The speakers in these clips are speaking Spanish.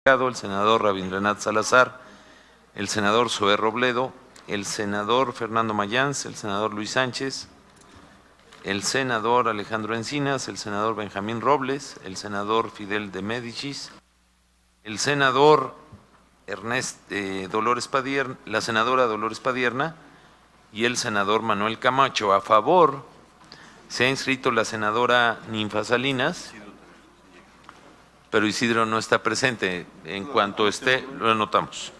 el senador Rabindranath Salazar, el senador Zoé Robledo, el senador Fernando Mayans, el senador Luis Sánchez, el senador Alejandro Encinas, el senador Benjamín Robles, el senador Fidel de Médicis, el senador la senadora Dolores Padierna y el senador Manuel Camacho. A favor se ha inscrito la senadora Ninfa Salinas, pero Isidro no está presente. En cuanto esté, lo anotamos.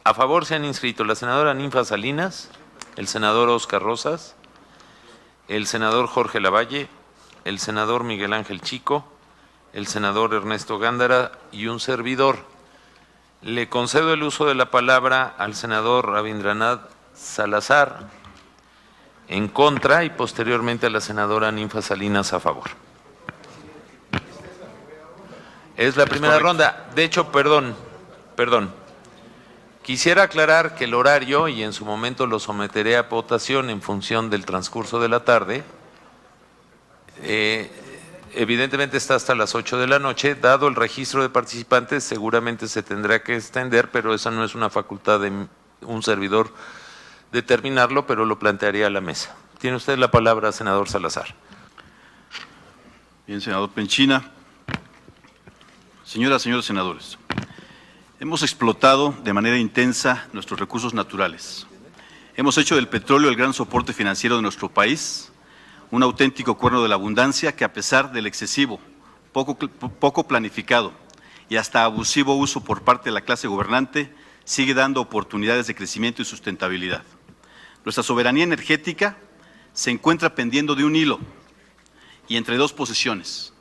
A favor se han inscrito la senadora Ninfa Salinas, el senador Óscar Rosas, el senador Jorge Lavalle, el senador Miguel Ángel Chico, el senador Ernesto Gándara y un servidor. Le concedo el uso de la palabra al senador Rabindranath Salazar en contra y posteriormente a la senadora Ninfa Salinas a favor. Es la primera ronda. De hecho, perdón. Quisiera aclarar que el horario, y en su momento lo someteré a votación en función del transcurso de la tarde, evidentemente está hasta las 8 de la noche. Dado el registro de participantes, seguramente se tendrá que extender, pero esa no es una facultad de un servidor determinarlo, pero lo plantearía a la mesa. Tiene usted la palabra, senador Salazar. Bien, senador Penchina. Señoras, señores senadores, hemos explotado de manera intensa nuestros recursos naturales. Hemos hecho del petróleo el gran soporte financiero de nuestro país, un auténtico cuerno de la abundancia que, a pesar del excesivo, poco planificado y hasta abusivo uso por parte de la clase gobernante, sigue dando oportunidades de crecimiento y sustentabilidad. Nuestra soberanía energética se encuentra pendiendo de un hilo y entre dos posiciones: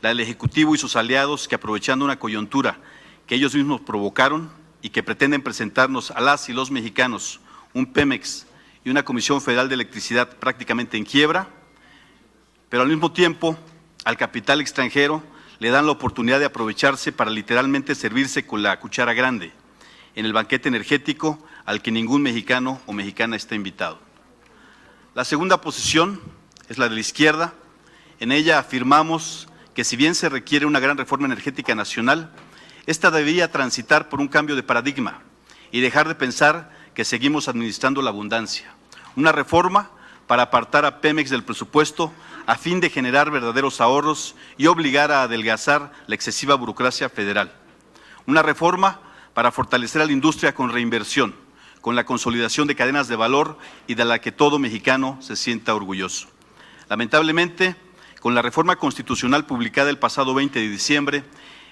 la del Ejecutivo y sus aliados, que, aprovechando una coyuntura que ellos mismos provocaron y que pretenden presentarnos a las y los mexicanos un Pemex y una Comisión Federal de Electricidad prácticamente en quiebra, pero al mismo tiempo al capital extranjero le dan la oportunidad de aprovecharse para literalmente servirse con la cuchara grande en el banquete energético al que ningún mexicano o mexicana está invitado. La segunda posición es la de la izquierda. En ella afirmamos que, si bien se requiere una gran reforma energética nacional, esta debía transitar por un cambio de paradigma y dejar de pensar que seguimos administrando la abundancia. Una reforma para apartar a Pemex del presupuesto a fin de generar verdaderos ahorros y obligar a adelgazar la excesiva burocracia federal. Una reforma para fortalecer a la industria con reinversión, con la consolidación de cadenas de valor y de la que todo mexicano se sienta orgulloso. Lamentablemente, con la reforma constitucional publicada el pasado 20 de diciembre,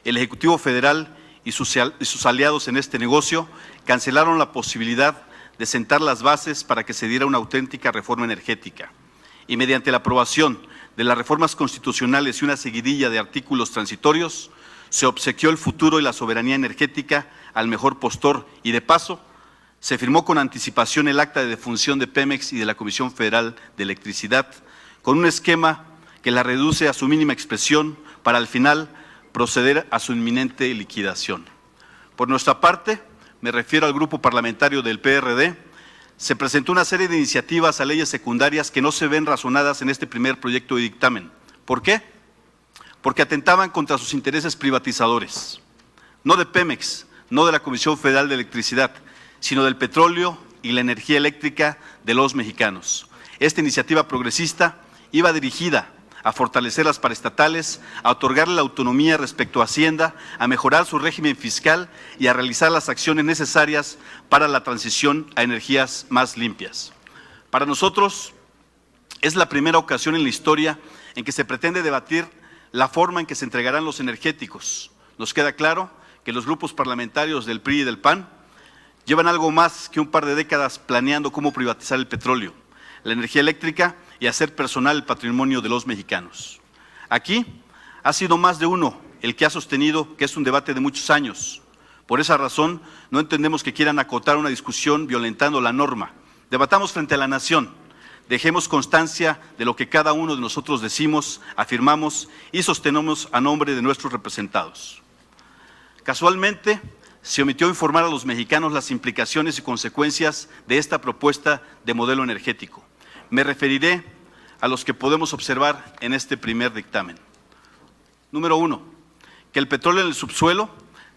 el Ejecutivo Federal y sus aliados en este negocio cancelaron la posibilidad de sentar las bases para que se diera una auténtica reforma energética. Y mediante la aprobación de las reformas constitucionales y una seguidilla de artículos transitorios, se obsequió el futuro y la soberanía energética al mejor postor y, de paso, se firmó con anticipación el acta de defunción de Pemex y de la Comisión Federal de Electricidad, con un esquema que la reduce a su mínima expresión para al final proceder a su inminente liquidación. Por nuestra parte, me refiero al grupo parlamentario del PRD, se presentó una serie de iniciativas a leyes secundarias que no se ven razonadas en este primer proyecto de dictamen. ¿Por qué? Porque atentaban contra sus intereses privatizadores, no de Pemex, no de la Comisión Federal de Electricidad, sino del petróleo y la energía eléctrica de los mexicanos. Esta iniciativa progresista iba dirigida a fortalecer las paraestatales, a otorgarle la autonomía respecto a Hacienda, a mejorar su régimen fiscal y a realizar las acciones necesarias para la transición a energías más limpias. Para nosotros es la primera ocasión en la historia en que se pretende debatir la forma en que se entregarán los energéticos. Nos queda claro que los grupos parlamentarios del PRI y del PAN llevan algo más que un par de décadas planeando cómo privatizar el petróleo, la energía eléctrica y hacer personal el patrimonio de los mexicanos. Aquí ha sido más de uno el que ha sostenido que es un debate de muchos años. Por esa razón, no entendemos que quieran acotar una discusión violentando la norma. Debatamos frente a la nación, dejemos constancia de lo que cada uno de nosotros decimos, afirmamos y sostenemos a nombre de nuestros representados. Casualmente, se omitió informar a los mexicanos las implicaciones y consecuencias de esta propuesta de modelo energético. Me referiré a los que podemos observar en este primer dictamen. Número 1. que el petróleo en el subsuelo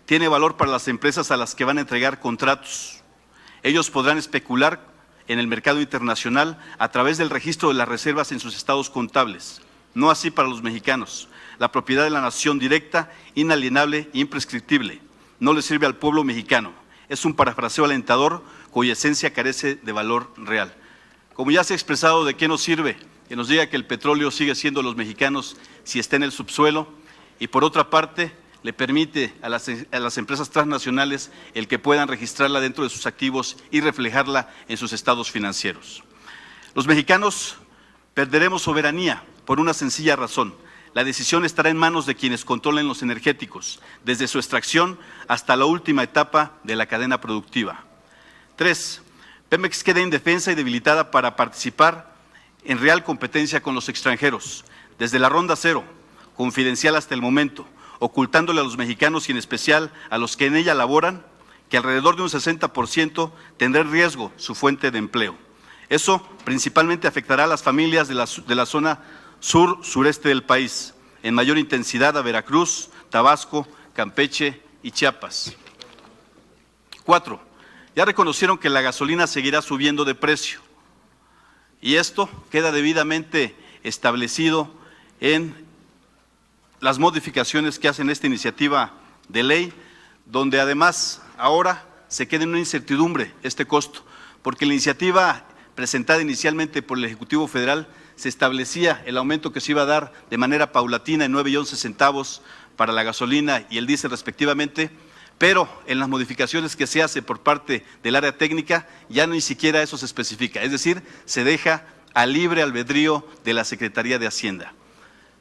tiene valor para las empresas a las que van a entregar contratos. Ellos podrán especular en el mercado internacional a través del registro de las reservas en sus estados contables. No así para los mexicanos. La propiedad de la nación directa, inalienable e imprescriptible. No le sirve al pueblo mexicano. Es un parafraseo alentador cuya esencia carece de valor real. Como ya se ha expresado, ¿de qué nos sirve que nos diga que el petróleo sigue siendo de los mexicanos si está en el subsuelo? Y por otra parte, le permite a las empresas transnacionales el que puedan registrarla dentro de sus activos y reflejarla en sus estados financieros. Los mexicanos perderemos soberanía por una sencilla razón. La decisión estará en manos de quienes controlen los energéticos, desde su extracción hasta la última etapa de la cadena productiva. 3. Pemex queda indefensa y debilitada para participar en real competencia con los extranjeros, desde la ronda cero, confidencial hasta el momento, ocultándole a los mexicanos y en especial a los que en ella laboran, que alrededor de un 60% tendrá en riesgo su fuente de empleo. Eso principalmente afectará a las familias de la zona sur-sureste del país, en mayor intensidad a Veracruz, Tabasco, Campeche y Chiapas. 4. Ya reconocieron que la gasolina seguirá subiendo de precio y esto queda debidamente establecido en las modificaciones que hacen esta iniciativa de ley, donde además ahora se queda en una incertidumbre este costo, porque la iniciativa presentada inicialmente por el Ejecutivo Federal se establecía el aumento que se iba a dar de manera paulatina en 9 y 11 centavos para la gasolina y el diésel respectivamente, pero en las modificaciones que se hace por parte del área técnica ya ni siquiera eso se especifica, es decir, se deja a libre albedrío de la Secretaría de Hacienda.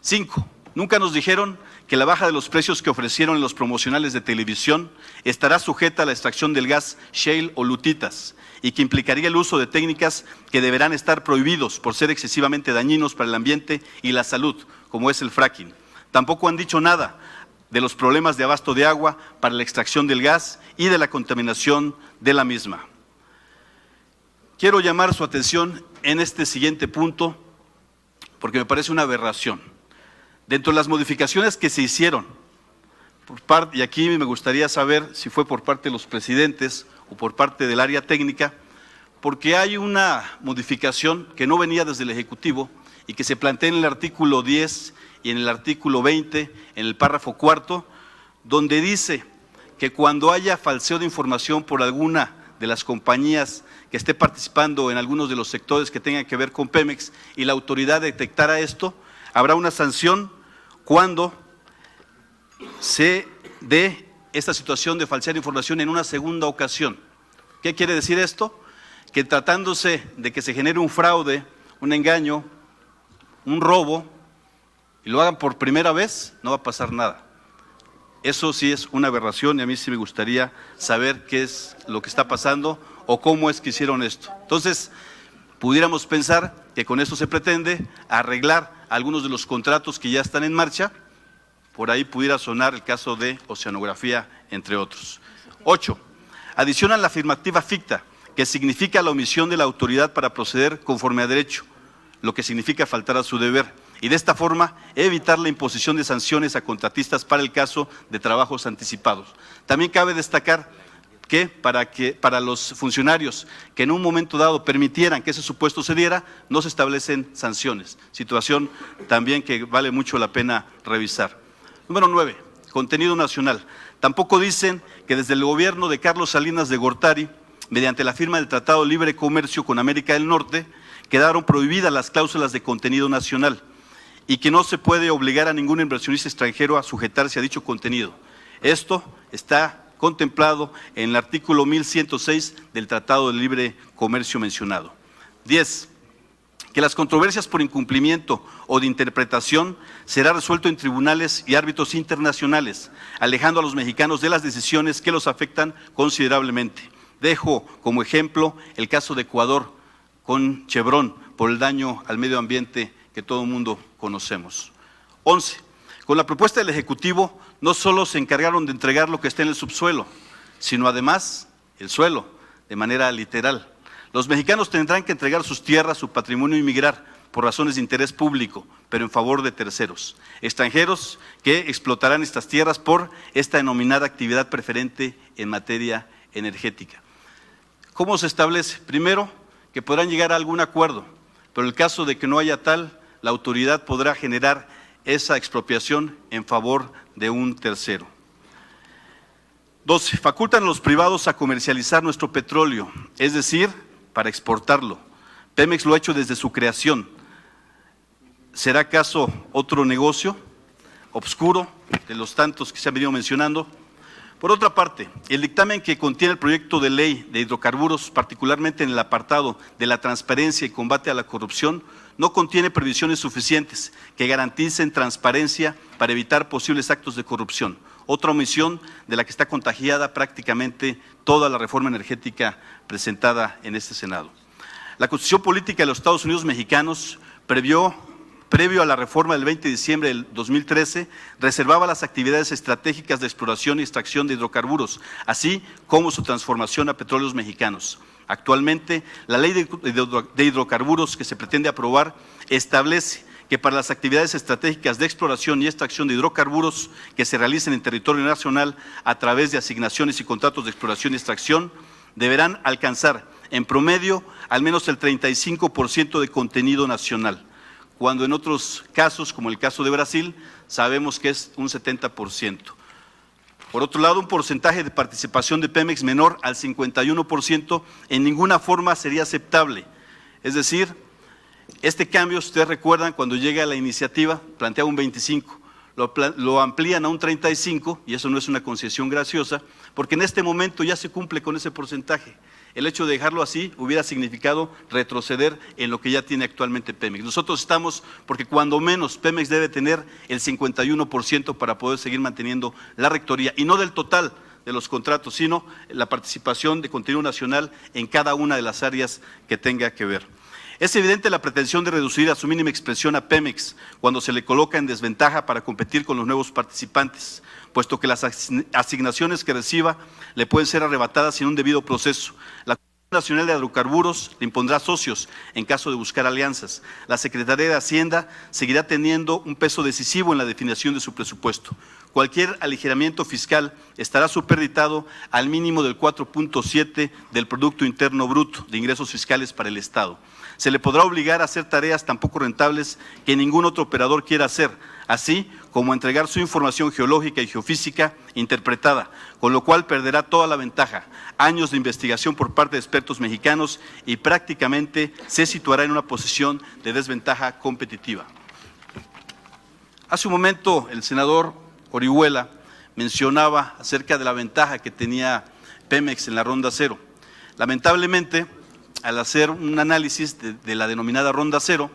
5. Nunca nos dijeron que la baja de los precios que ofrecieron en los promocionales de televisión estará sujeta a la extracción del gas shale o lutitas y que implicaría el uso de técnicas que deberán estar prohibidos por ser excesivamente dañinos para el ambiente y la salud, como es el fracking. Tampoco han dicho nada de los problemas de abasto de agua para la extracción del gas y de la contaminación de la misma. Quiero llamar su atención en este siguiente punto porque me parece una aberración. Dentro de las modificaciones que se hicieron, y aquí me gustaría saber si fue por parte de los presidentes o por parte del área técnica, porque hay una modificación que no venía desde el Ejecutivo y que se plantea en el artículo 10 y en el artículo 20, en el párrafo cuarto, donde dice que cuando haya falseo de información por alguna de las compañías que esté participando en algunos de los sectores que tengan que ver con Pemex y la autoridad detectara esto, habrá una sanción cuando se dé esta situación de falsear información en una segunda ocasión. ¿Qué quiere decir esto? Que tratándose de que se genere un fraude, un engaño, un robo, y lo hagan por primera vez, no va a pasar nada. Eso sí es una aberración y a mí sí me gustaría saber qué es lo que está pasando o cómo es que hicieron esto. Entonces, pudiéramos pensar que con esto se pretende arreglar algunos de los contratos que ya están en marcha. Por ahí pudiera sonar el caso de Oceanografía, entre otros. 8. Adicionan la afirmativa ficta, que significa la omisión de la autoridad para proceder conforme a derecho, lo que significa faltar a su deber, y de esta forma evitar la imposición de sanciones a contratistas para el caso de trabajos anticipados. También cabe destacar que para los funcionarios que en un momento dado permitieran que ese supuesto se diera, no se establecen sanciones, situación también que vale mucho la pena revisar. Número 9, contenido nacional. Tampoco dicen que desde el gobierno de Carlos Salinas de Gortari, mediante la firma del Tratado de Libre Comercio con América del Norte, quedaron prohibidas las cláusulas de contenido nacional y que no se puede obligar a ningún inversionista extranjero a sujetarse a dicho contenido. Esto está contemplado en el artículo 1106 del Tratado de Libre Comercio mencionado. 10. Que las controversias por incumplimiento o de interpretación será resuelto en tribunales y árbitros internacionales, alejando a los mexicanos de las decisiones que los afectan considerablemente. Dejo como ejemplo el caso de Ecuador con Chevron por el daño al medio ambiente que todo el mundo conocemos. 11. Con la propuesta del Ejecutivo no solo se encargaron de entregar lo que está en el subsuelo, sino además el suelo, de manera literal. Los mexicanos tendrán que entregar sus tierras, su patrimonio y migrar por razones de interés público, pero en favor de terceros, extranjeros que explotarán estas tierras por esta denominada actividad preferente en materia energética. ¿Cómo se establece? Primero, que podrán llegar a algún acuerdo, pero en el caso de que no haya tal, la autoridad podrá generar esa expropiación en favor de un tercero. 12. Facultan a los privados a comercializar nuestro petróleo, es decir, para exportarlo. Pemex lo ha hecho desde su creación. ¿Será acaso otro negocio obscuro de los tantos que se han venido mencionando? Por otra parte, el dictamen que contiene el proyecto de ley de hidrocarburos, particularmente en el apartado de la transparencia y combate a la corrupción, no contiene previsiones suficientes que garanticen transparencia para evitar posibles actos de corrupción. Otra omisión de la que está contagiada prácticamente toda la reforma energética presentada en este Senado. La Constitución Política de los Estados Unidos Mexicanos previo a la reforma del 20 de diciembre del 2013, reservaba las actividades estratégicas de exploración y extracción de hidrocarburos, así como su transformación a petróleos mexicanos. Actualmente, la ley de hidrocarburos que se pretende aprobar establece que para las actividades estratégicas de exploración y extracción de hidrocarburos que se realicen en territorio nacional a través de asignaciones y contratos de exploración y extracción, deberán alcanzar en promedio al menos el 35% de contenido nacional, cuando en otros casos, como el caso de Brasil, sabemos que es un 70%. Por otro lado, un porcentaje de participación de Pemex menor al 51% en ninguna forma sería aceptable. Es decir, este cambio, ustedes recuerdan, cuando llega la iniciativa, planteaba un 25%, lo amplían a un 35%, y eso no es una concesión graciosa, porque en este momento ya se cumple con ese porcentaje. El hecho de dejarlo así hubiera significado retroceder en lo que ya tiene actualmente Pemex. Nosotros estamos, porque cuando menos Pemex debe tener el 51% para poder seguir manteniendo la rectoría, y no del total de los contratos, sino la participación de contenido nacional en cada una de las áreas que tenga que ver. Es evidente la pretensión de reducir a su mínima expresión a Pemex cuando se le coloca en desventaja para competir con los nuevos participantes, puesto que las asignaciones que reciba le pueden ser arrebatadas sin un debido proceso. La Comisión Nacional de Hidrocarburos le impondrá socios en caso de buscar alianzas. La Secretaría de Hacienda seguirá teniendo un peso decisivo en la definición de su presupuesto. Cualquier aligeramiento fiscal estará supeditado al mínimo del 4.7 del Producto Interno Bruto de ingresos fiscales para el Estado. Se le podrá obligar a hacer tareas tan poco rentables que ningún otro operador quiera hacer, así como entregar su información geológica y geofísica interpretada, con lo cual perderá toda la ventaja, años de investigación por parte de expertos mexicanos y prácticamente se situará en una posición de desventaja competitiva. Hace un momento el senador Orihuela mencionaba acerca de la ventaja que tenía Pemex en la ronda cero. Lamentablemente, al hacer un análisis de la denominada ronda cero,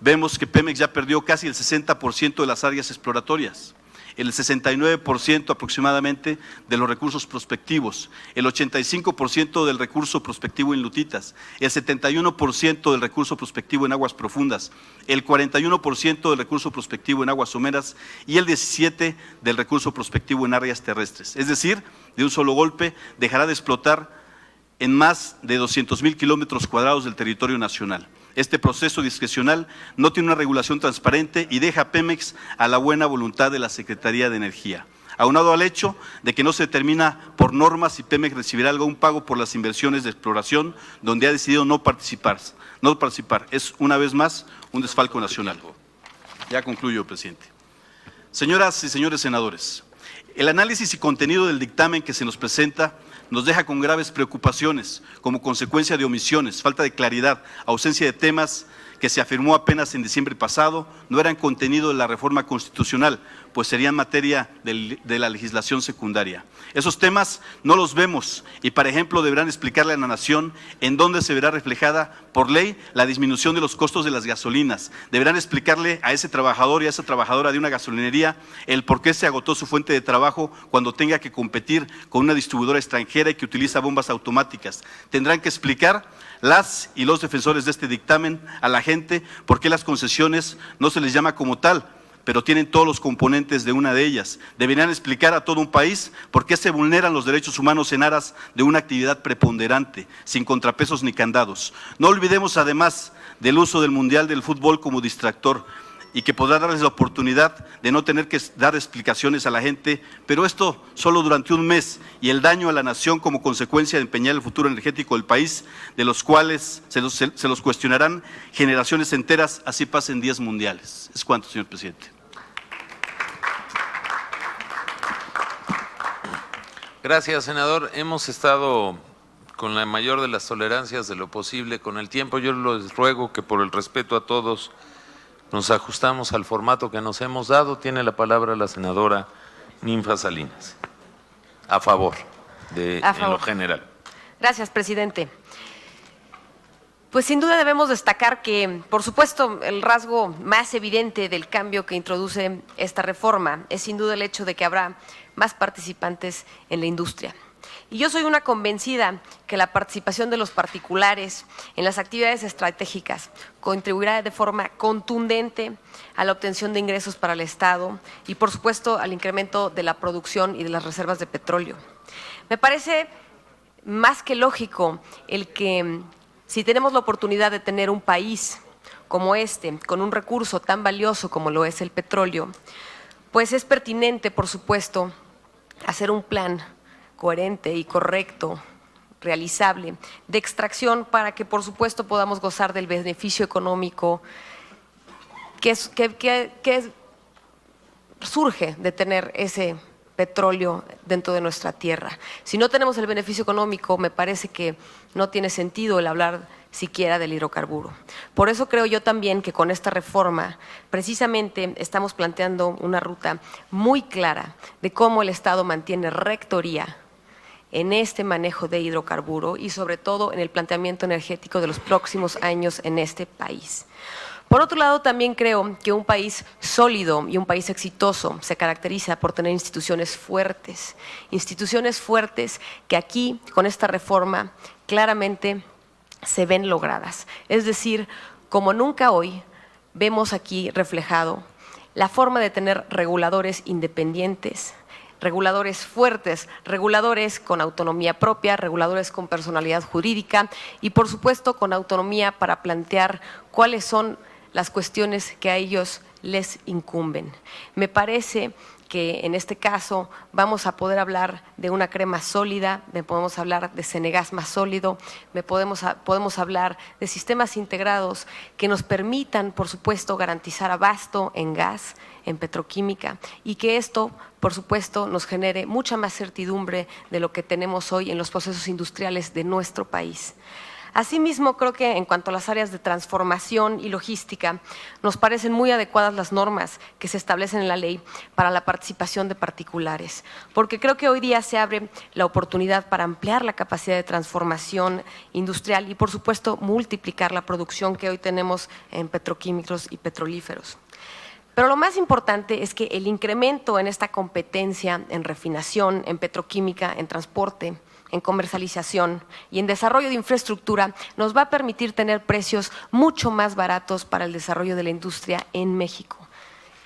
vemos que Pemex ya perdió casi el 60% de las áreas exploratorias, el 69% aproximadamente de los recursos prospectivos, el 85% del recurso prospectivo en lutitas, el 71% del recurso prospectivo en aguas profundas, el 41% del recurso prospectivo en aguas someras y el 17% del recurso prospectivo en áreas terrestres. Es decir, de un solo golpe dejará de explotar en más de 200,000 kilómetros cuadrados del territorio nacional. Este proceso discrecional no tiene una regulación transparente y deja a Pemex a la buena voluntad de la Secretaría de Energía. Aunado al hecho de que no se determina por normas si Pemex recibirá algún pago por las inversiones de exploración donde ha decidido no participar. Es una vez más un desfalco nacional. Ya concluyo, presidente. Señoras y señores senadores, el análisis y contenido del dictamen que se nos presenta nos deja con graves preocupaciones como consecuencia de omisiones, falta de claridad, ausencia de temas que se afirmó apenas en diciembre pasado no eran contenido de la reforma constitucional, pues serían materia de la legislación secundaria. Esos temas no los vemos y, por ejemplo, deberán explicarle a la nación en dónde se verá reflejada por ley la disminución de los costos de las gasolinas. Deberán explicarle a ese trabajador y a esa trabajadora de una gasolinería el por qué se agotó su fuente de trabajo cuando tenga que competir con una distribuidora extranjera y que utiliza bombas automáticas. Tendrán que explicar las y los defensores de este dictamen a la gente por qué las concesiones no se les llama como tal, pero tienen todos los componentes de una de ellas. Deberían explicar a todo un país por qué se vulneran los derechos humanos en aras de una actividad preponderante, sin contrapesos ni candados. No olvidemos además del uso del Mundial del Fútbol como distractor. y que podrá darles la oportunidad de no tener que dar explicaciones a la gente, pero esto solo durante un mes, y el daño a la nación como consecuencia de empeñar el futuro energético del país, de los cuales se los cuestionarán generaciones enteras, así pasen 10 mundiales. Es cuanto, señor presidente. Gracias, senador. Hemos estado con la mayor de las tolerancias de lo posible con el tiempo. Yo les ruego que por el respeto a todos nos ajustamos al formato que nos hemos dado. Tiene la palabra la senadora Ninfa Salinas. A favor, en lo general. Gracias, presidente. Pues sin duda debemos destacar que, por supuesto, el rasgo más evidente del cambio que introduce esta reforma es sin duda el hecho de que habrá más participantes en la industria. Y yo soy una convencida que la participación de los particulares en las actividades estratégicas contribuirá de forma contundente a la obtención de ingresos para el Estado y, por supuesto, al incremento de la producción y de las reservas de petróleo. Me parece más que lógico el que, si tenemos la oportunidad de tener un país como este, con un recurso tan valioso como lo es el petróleo, pues es pertinente, por supuesto, hacer un plan coherente y correcto, realizable, de extracción para que, por supuesto, podamos gozar del beneficio económico que surge de tener ese petróleo dentro de nuestra tierra. Si no tenemos el beneficio económico, me parece que no tiene sentido el hablar siquiera del hidrocarburo. Por eso creo yo también que con esta reforma precisamente estamos planteando una ruta muy clara de cómo el Estado mantiene rectoría en este manejo de hidrocarburo y sobre todo en el planteamiento energético de los próximos años en este país. Por otro lado, también creo que un país sólido y un país exitoso se caracteriza por tener instituciones fuertes que aquí, con esta reforma, claramente se ven logradas. Es decir, como nunca hoy, vemos aquí reflejado la forma de tener reguladores independientes, reguladores fuertes, reguladores con autonomía propia, reguladores con personalidad jurídica y, por supuesto, con autonomía para plantear cuáles son las cuestiones que a ellos les incumben. Me parece que en este caso vamos a poder hablar de una crema sólida, podemos hablar de Cenegas más sólido, podemos hablar de sistemas integrados que nos permitan, por supuesto, garantizar abasto en gas, en petroquímica, y que esto, por supuesto, nos genere mucha más certidumbre de lo que tenemos hoy en los procesos industriales de nuestro país. Asimismo, creo que en cuanto a las áreas de transformación y logística, nos parecen muy adecuadas las normas que se establecen en la ley para la participación de particulares, porque creo que hoy día se abre la oportunidad para ampliar la capacidad de transformación industrial y, por supuesto, multiplicar la producción que hoy tenemos en petroquímicos y petrolíferos. Pero lo más importante es que el incremento en esta competencia en refinación, en petroquímica, en transporte, en comercialización y en desarrollo de infraestructura nos va a permitir tener precios mucho más baratos para el desarrollo de la industria en México.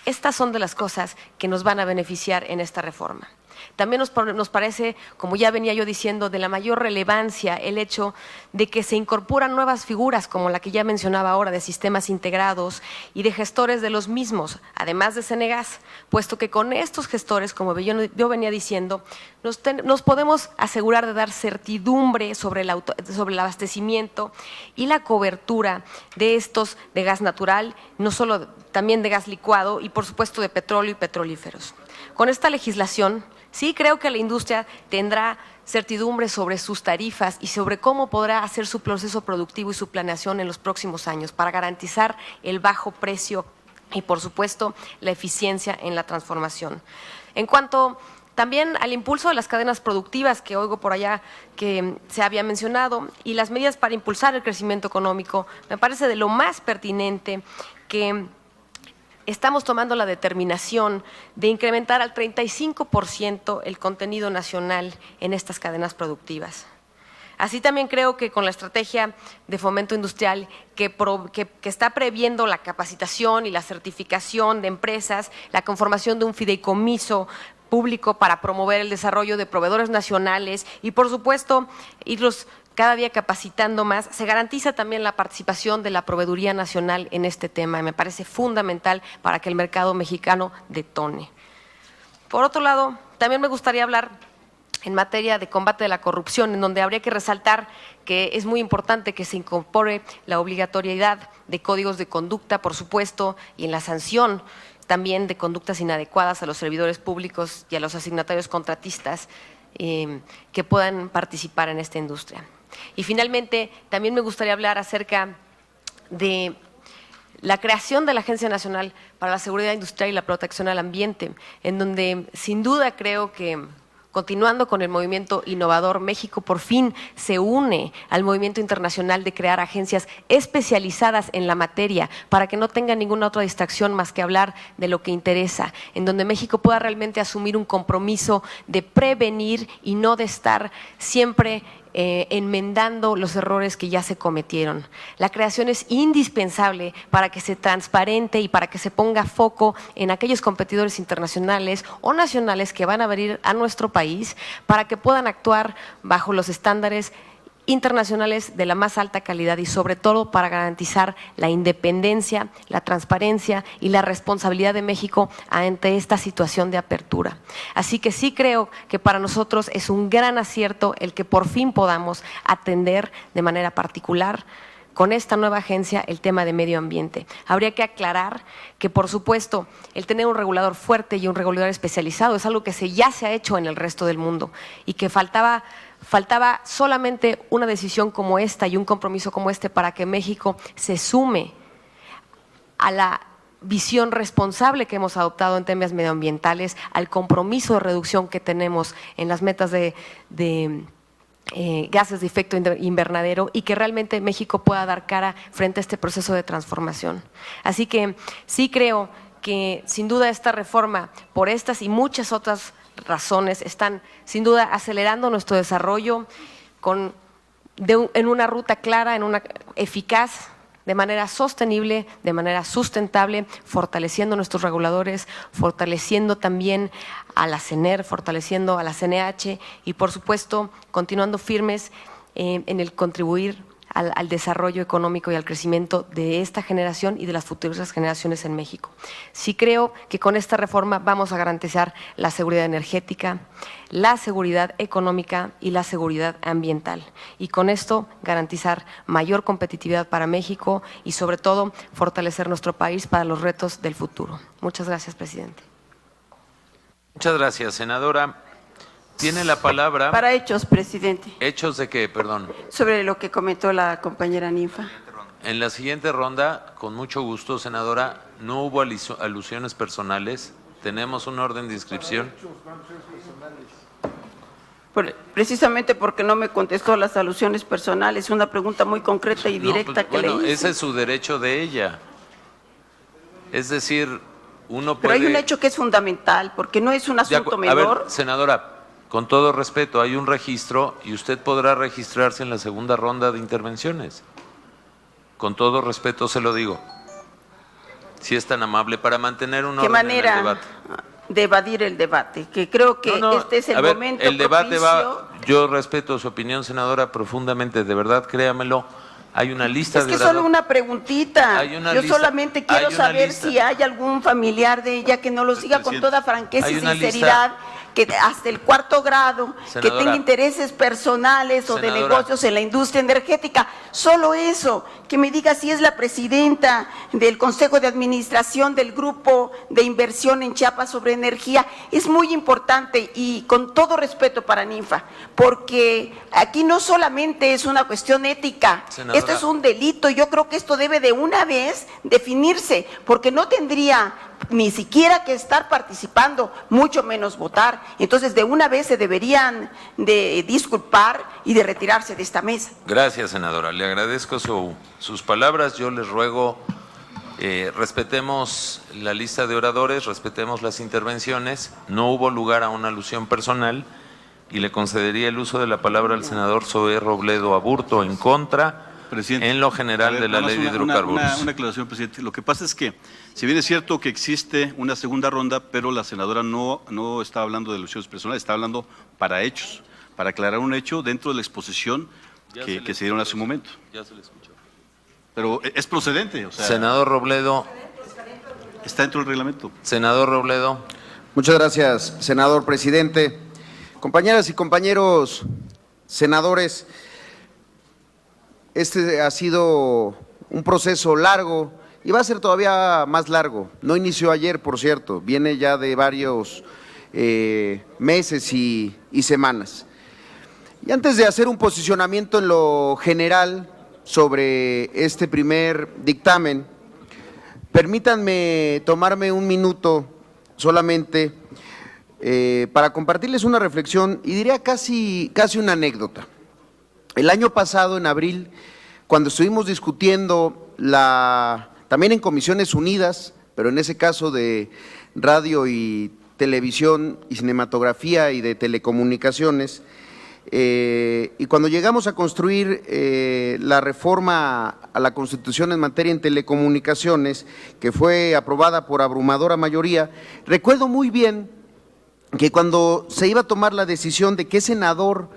Estas son de las cosas que nos van a beneficiar en esta reforma. También nos parece, como ya venía yo diciendo, de la mayor relevancia el hecho de que se incorporan nuevas figuras como la que ya mencionaba ahora de sistemas integrados y de gestores de los mismos, además de Cenegas, puesto que con estos gestores, como yo venía diciendo, nos podemos asegurar de dar certidumbre sobre el abastecimiento y la cobertura de estos de gas natural, no solo también de gas licuado y por supuesto de petróleo y petrolíferos. Con esta legislación, sí creo que la industria tendrá certidumbre sobre sus tarifas y sobre cómo podrá hacer su proceso productivo y su planeación en los próximos años para garantizar el bajo precio y, por supuesto, la eficiencia en la transformación. En cuanto también al impulso de las cadenas productivas que oigo por allá que se había mencionado y las medidas para impulsar el crecimiento económico, me parece de lo más pertinente que estamos tomando la determinación de incrementar al 35% el contenido nacional en estas cadenas productivas. Así también creo que con la estrategia de fomento industrial que está previendo la capacitación y la certificación de empresas, la conformación de un fideicomiso público para promover el desarrollo de proveedores nacionales y, por supuesto, irlos cada día capacitando más, se garantiza también la participación de la Proveeduría Nacional en este tema y me parece fundamental para que el mercado mexicano detone. Por otro lado, también me gustaría hablar en materia de combate de la corrupción, en donde habría que resaltar que es muy importante que se incorpore la obligatoriedad de códigos de conducta, por supuesto, y en la sanción también de conductas inadecuadas a los servidores públicos y a los asignatarios contratistas que puedan participar en esta industria. Y finalmente, también me gustaría hablar acerca de la creación de la Agencia Nacional para la Seguridad Industrial y la Protección al Ambiente, en donde sin duda creo que, continuando con el movimiento innovador, México por fin se une al movimiento internacional de crear agencias especializadas en la materia para que no tengan ninguna otra distracción más que hablar de lo que interesa, en donde México pueda realmente asumir un compromiso de prevenir y no de estar siempre enmendando los errores que ya se cometieron. La creación es indispensable para que se transparente y para que se ponga foco en aquellos competidores internacionales o nacionales que van a venir a nuestro país para que puedan actuar bajo los estándares internacionales de la más alta calidad y sobre todo para garantizar la independencia, la transparencia y la responsabilidad de México ante esta situación de apertura. Así que sí creo que para nosotros es un gran acierto el que por fin podamos atender de manera particular con esta nueva agencia el tema de medio ambiente. Habría que aclarar que, por supuesto, el tener un regulador fuerte y un regulador especializado es algo que ya se ha hecho en el resto del mundo y que faltaba solamente una decisión como esta y un compromiso como este para que México se sume a la visión responsable que hemos adoptado en temas medioambientales, al compromiso de reducción que tenemos en las metas de gases de efecto invernadero y que realmente México pueda dar cara frente a este proceso de transformación. Así que sí creo que sin duda esta reforma, por estas y muchas otras razones, están sin duda acelerando nuestro desarrollo en una ruta clara, en una eficaz, de manera sostenible, de manera sustentable, fortaleciendo nuestros reguladores, fortaleciendo también a la CNER, fortaleciendo a la CNH y, por supuesto, continuando firmes en el contribuir al desarrollo económico y al crecimiento de esta generación y de las futuras generaciones en México. Sí creo que con esta reforma vamos a garantizar la seguridad energética, la seguridad económica y la seguridad ambiental. Y con esto garantizar mayor competitividad para México y sobre todo fortalecer nuestro país para los retos del futuro. Muchas gracias, presidente. Muchas gracias, senadora. Tiene la palabra. Para hechos, presidente. ¿Hechos de qué, perdón? Sobre lo que comentó la compañera Ninfa. En la siguiente ronda, con mucho gusto, senadora, no hubo alusiones personales. Tenemos un orden de inscripción. Precisamente porque no me contestó las alusiones personales, una pregunta muy concreta y directa que le hice. Ese es su derecho de ella. Es decir, uno puede… Pero hay un hecho que es fundamental, porque no es un asunto menor. A ver, senadora, con todo respeto, hay un registro y usted podrá registrarse en la segunda ronda de intervenciones. Con todo respeto se lo digo. Si es tan amable para mantener un orden en el debate. ¿Qué manera de evadir el debate? Que creo que este es el momento el debate propicio. Yo respeto su opinión, senadora, profundamente, de verdad, créamelo. Hay una lista de oradores. Es que solo una preguntita. Yo solamente quiero saber si hay algún familiar de ella que nos lo diga con toda franqueza y sinceridad, que hasta el cuarto grado, senadora, que tenga intereses personales o de negocios en la industria energética. Solo eso, que me diga si es la presidenta del Consejo de Administración del Grupo de Inversión en Chiapas sobre Energía. Es muy importante y con todo respeto para Ninfa, porque aquí no solamente es una cuestión ética, senadora, esto es un delito. Yo creo que esto debe de una vez definirse, porque no tendría ni siquiera que estar participando, mucho menos votar. Entonces, de una vez se deberían de disculpar y de retirarse de esta mesa. Gracias, senadora. Le agradezco sus palabras. Yo les ruego, respetemos la lista de oradores, respetemos las intervenciones. No hubo lugar a una alusión personal y le concedería el uso de la palabra al senador Zoé Robledo Aburto en contra, presidente, en lo general de la ley de hidrocarburos. Una aclaración, presidente. Lo que pasa es que, si bien es cierto que existe una segunda ronda, pero la senadora no está hablando de alusiones personales, está hablando para hechos, para aclarar un hecho dentro de la exposición que se dieron hace un momento. Ya se le escuchó. Pero es procedente, o sea, Senador Robledo. está dentro del reglamento. Senador Robledo. Muchas gracias, senador presidente. Compañeras y compañeros senadores, este ha sido un proceso largo y va a ser todavía más largo. No inició ayer, por cierto, viene ya de varios meses y semanas. Y antes de hacer un posicionamiento en lo general sobre este primer dictamen, permítanme tomarme un minuto solamente para compartirles una reflexión y diría casi una anécdota. El año pasado, en abril, cuando estuvimos discutiendo también en Comisiones Unidas, pero en ese caso de radio y televisión y cinematografía y de telecomunicaciones, y cuando llegamos a construir la reforma a la Constitución en materia en telecomunicaciones, que fue aprobada por abrumadora mayoría, recuerdo muy bien que cuando se iba a tomar la decisión de qué senador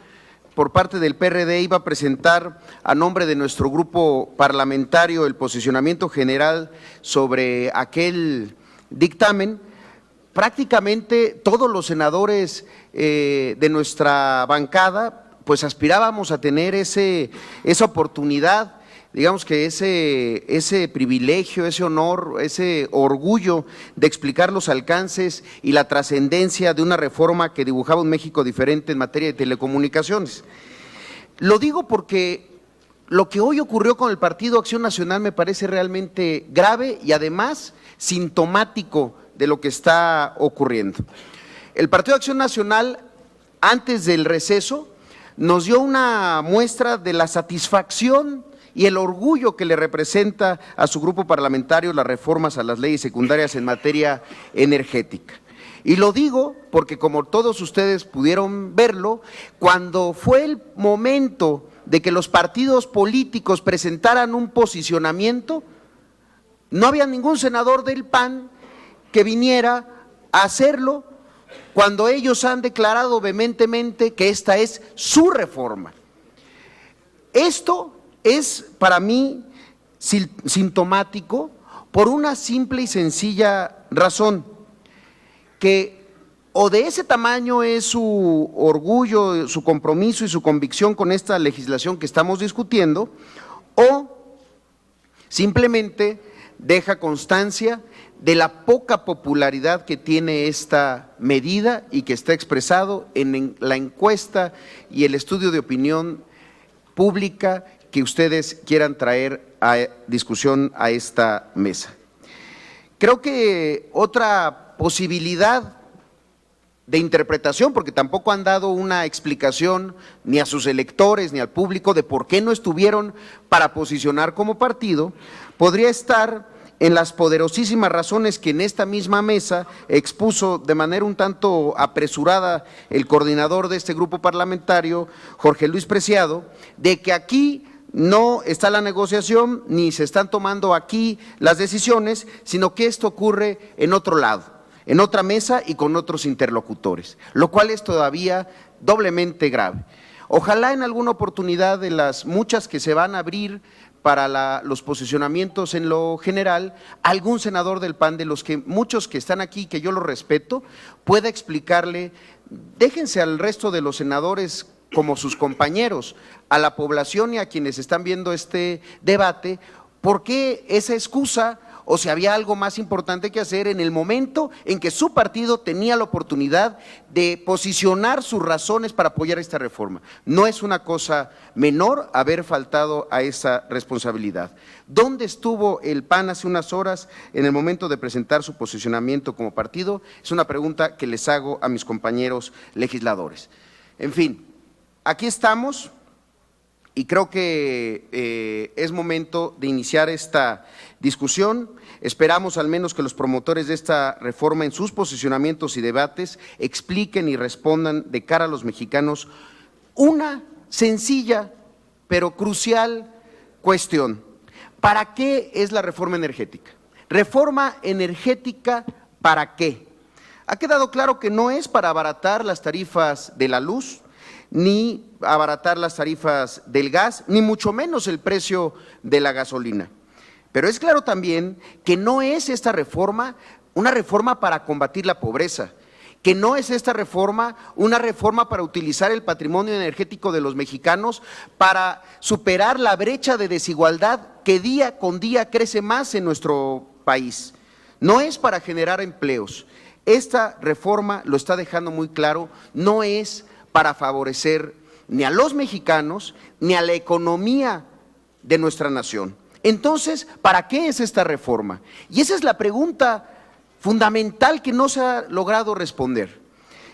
por parte del PRD iba a presentar a nombre de nuestro grupo parlamentario el posicionamiento general sobre aquel dictamen, prácticamente todos los senadores de nuestra bancada pues aspirábamos a tener esa oportunidad, digamos que ese privilegio, ese honor, ese orgullo de explicar los alcances y la trascendencia de una reforma que dibujaba un México diferente en materia de telecomunicaciones. Lo digo porque lo que hoy ocurrió con el Partido Acción Nacional me parece realmente grave y además sintomático de lo que está ocurriendo. El Partido Acción Nacional, antes del receso, nos dio una muestra de la satisfacción y el orgullo que le representa a su grupo parlamentario las reformas a las leyes secundarias en materia energética. Y lo digo porque, como todos ustedes pudieron verlo, cuando fue el momento de que los partidos políticos presentaran un posicionamiento, no había ningún senador del PAN que viniera a hacerlo cuando ellos han declarado vehementemente que esta es su reforma. Esto es para mí sintomático por una simple y sencilla razón, que o de ese tamaño es su orgullo, su compromiso y su convicción con esta legislación que estamos discutiendo, o simplemente deja constancia de la poca popularidad que tiene esta medida y que está expresado en la encuesta y el estudio de opinión pública que ustedes quieran traer a discusión a esta mesa. Creo que otra posibilidad de interpretación, porque tampoco han dado una explicación ni a sus electores ni al público de por qué no estuvieron para posicionar como partido, podría estar en las poderosísimas razones que en esta misma mesa expuso de manera un tanto apresurada el coordinador de este grupo parlamentario, Jorge Luis Preciado, de que aquí no está la negociación ni se están tomando aquí las decisiones, sino que esto ocurre en otro lado, en otra mesa y con otros interlocutores, lo cual es todavía doblemente grave. Ojalá en alguna oportunidad de las muchas que se van a abrir para los posicionamientos en lo general, algún senador del PAN, de los que muchos que están aquí, que yo lo respeto, pueda explicarle, déjense al resto de los senadores como sus compañeros, a la población y a quienes están viendo este debate, por qué esa excusa o si había algo más importante que hacer en el momento en que su partido tenía la oportunidad de posicionar sus razones para apoyar esta reforma. No es una cosa menor haber faltado a esa responsabilidad. ¿Dónde estuvo el PAN hace unas horas en el momento de presentar su posicionamiento como partido? Es una pregunta que les hago a mis compañeros legisladores. En fin, aquí estamos. Y creo que es momento de iniciar esta discusión. Esperamos al menos que los promotores de esta reforma en sus posicionamientos y debates expliquen y respondan de cara a los mexicanos una sencilla pero crucial cuestión. ¿Para qué es la reforma energética? ¿Reforma energética para qué? Ha quedado claro que no es para abaratar las tarifas de la luz, ni abaratar las tarifas del gas, ni mucho menos el precio de la gasolina. Pero es claro también que no es esta reforma una reforma para combatir la pobreza, que no es esta reforma una reforma para utilizar el patrimonio energético de los mexicanos para superar la brecha de desigualdad que día con día crece más en nuestro país. No es para generar empleos. Esta reforma lo está dejando muy claro, no es para favorecer ni a los mexicanos ni a la economía de nuestra nación. Entonces, ¿para qué es esta reforma? Y esa es la pregunta fundamental que no se ha logrado responder.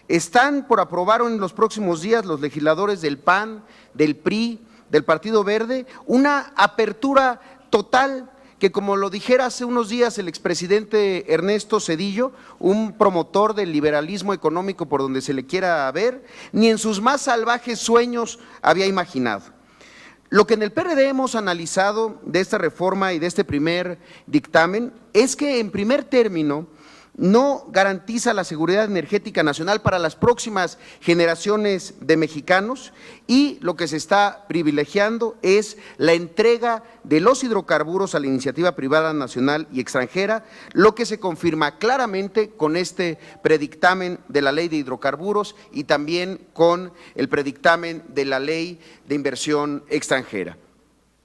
Están por aprobar en los próximos días los legisladores del PAN, del PRI, del Partido Verde, una apertura total que, como lo dijera hace unos días el expresidente Ernesto Zedillo, un promotor del liberalismo económico por donde se le quiera ver, ni en sus más salvajes sueños había imaginado. Lo que en el PRD hemos analizado de esta reforma y de este primer dictamen es que, en primer término, no garantiza la seguridad energética nacional para las próximas generaciones de mexicanos, y lo que se está privilegiando es la entrega de los hidrocarburos a la iniciativa privada nacional y extranjera, lo que se confirma claramente con este predictamen de la Ley de Hidrocarburos y también con el predictamen de la Ley de Inversión Extranjera.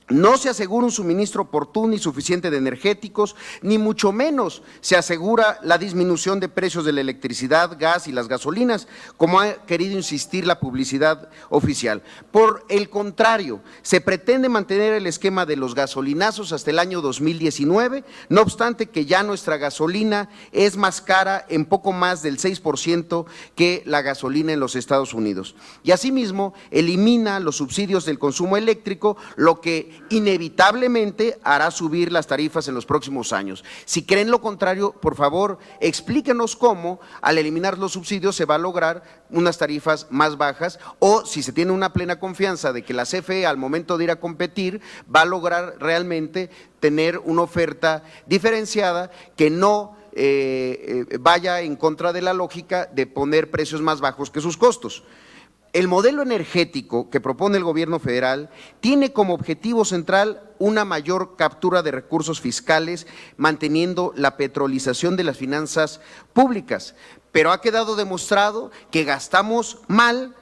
No se asegura un suministro oportuno y suficiente de energéticos, ni mucho menos se asegura la disminución de precios de la electricidad, gas y las gasolinas, como ha querido insistir la publicidad oficial. Por el contrario, se pretende mantener el esquema de los gasolinazos hasta el año 2019, no obstante que ya nuestra gasolina es más cara en poco más del 6% que la gasolina en los Estados Unidos. Y asimismo, elimina los subsidios del consumo eléctrico, lo que inevitablemente hará subir las tarifas en los próximos años. Si creen lo contrario, por favor, explíquenos cómo al eliminar los subsidios se va a lograr unas tarifas más bajas, o si se tiene una plena confianza de que la CFE al momento de ir a competir va a lograr realmente tener una oferta diferenciada que no vaya en contra de la lógica de poner precios más bajos que sus costos. El modelo energético que propone el gobierno federal tiene como objetivo central una mayor captura de recursos fiscales, manteniendo la petrolización de las finanzas públicas, pero ha quedado demostrado que gastamos mal,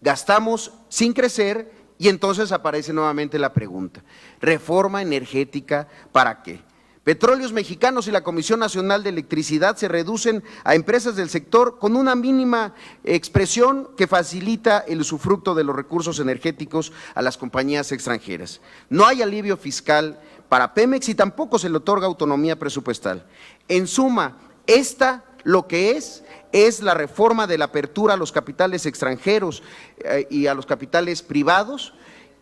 gastamos sin crecer, y entonces aparece nuevamente la pregunta: ¿reforma energética para qué? Petróleos Mexicanos y la Comisión Nacional de Electricidad se reducen a empresas del sector con una mínima expresión que facilita el usufructo de los recursos energéticos a las compañías extranjeras. No hay alivio fiscal para Pemex y tampoco se le otorga autonomía presupuestal. En suma, esta lo que es la reforma de la apertura a los capitales extranjeros y a los capitales privados,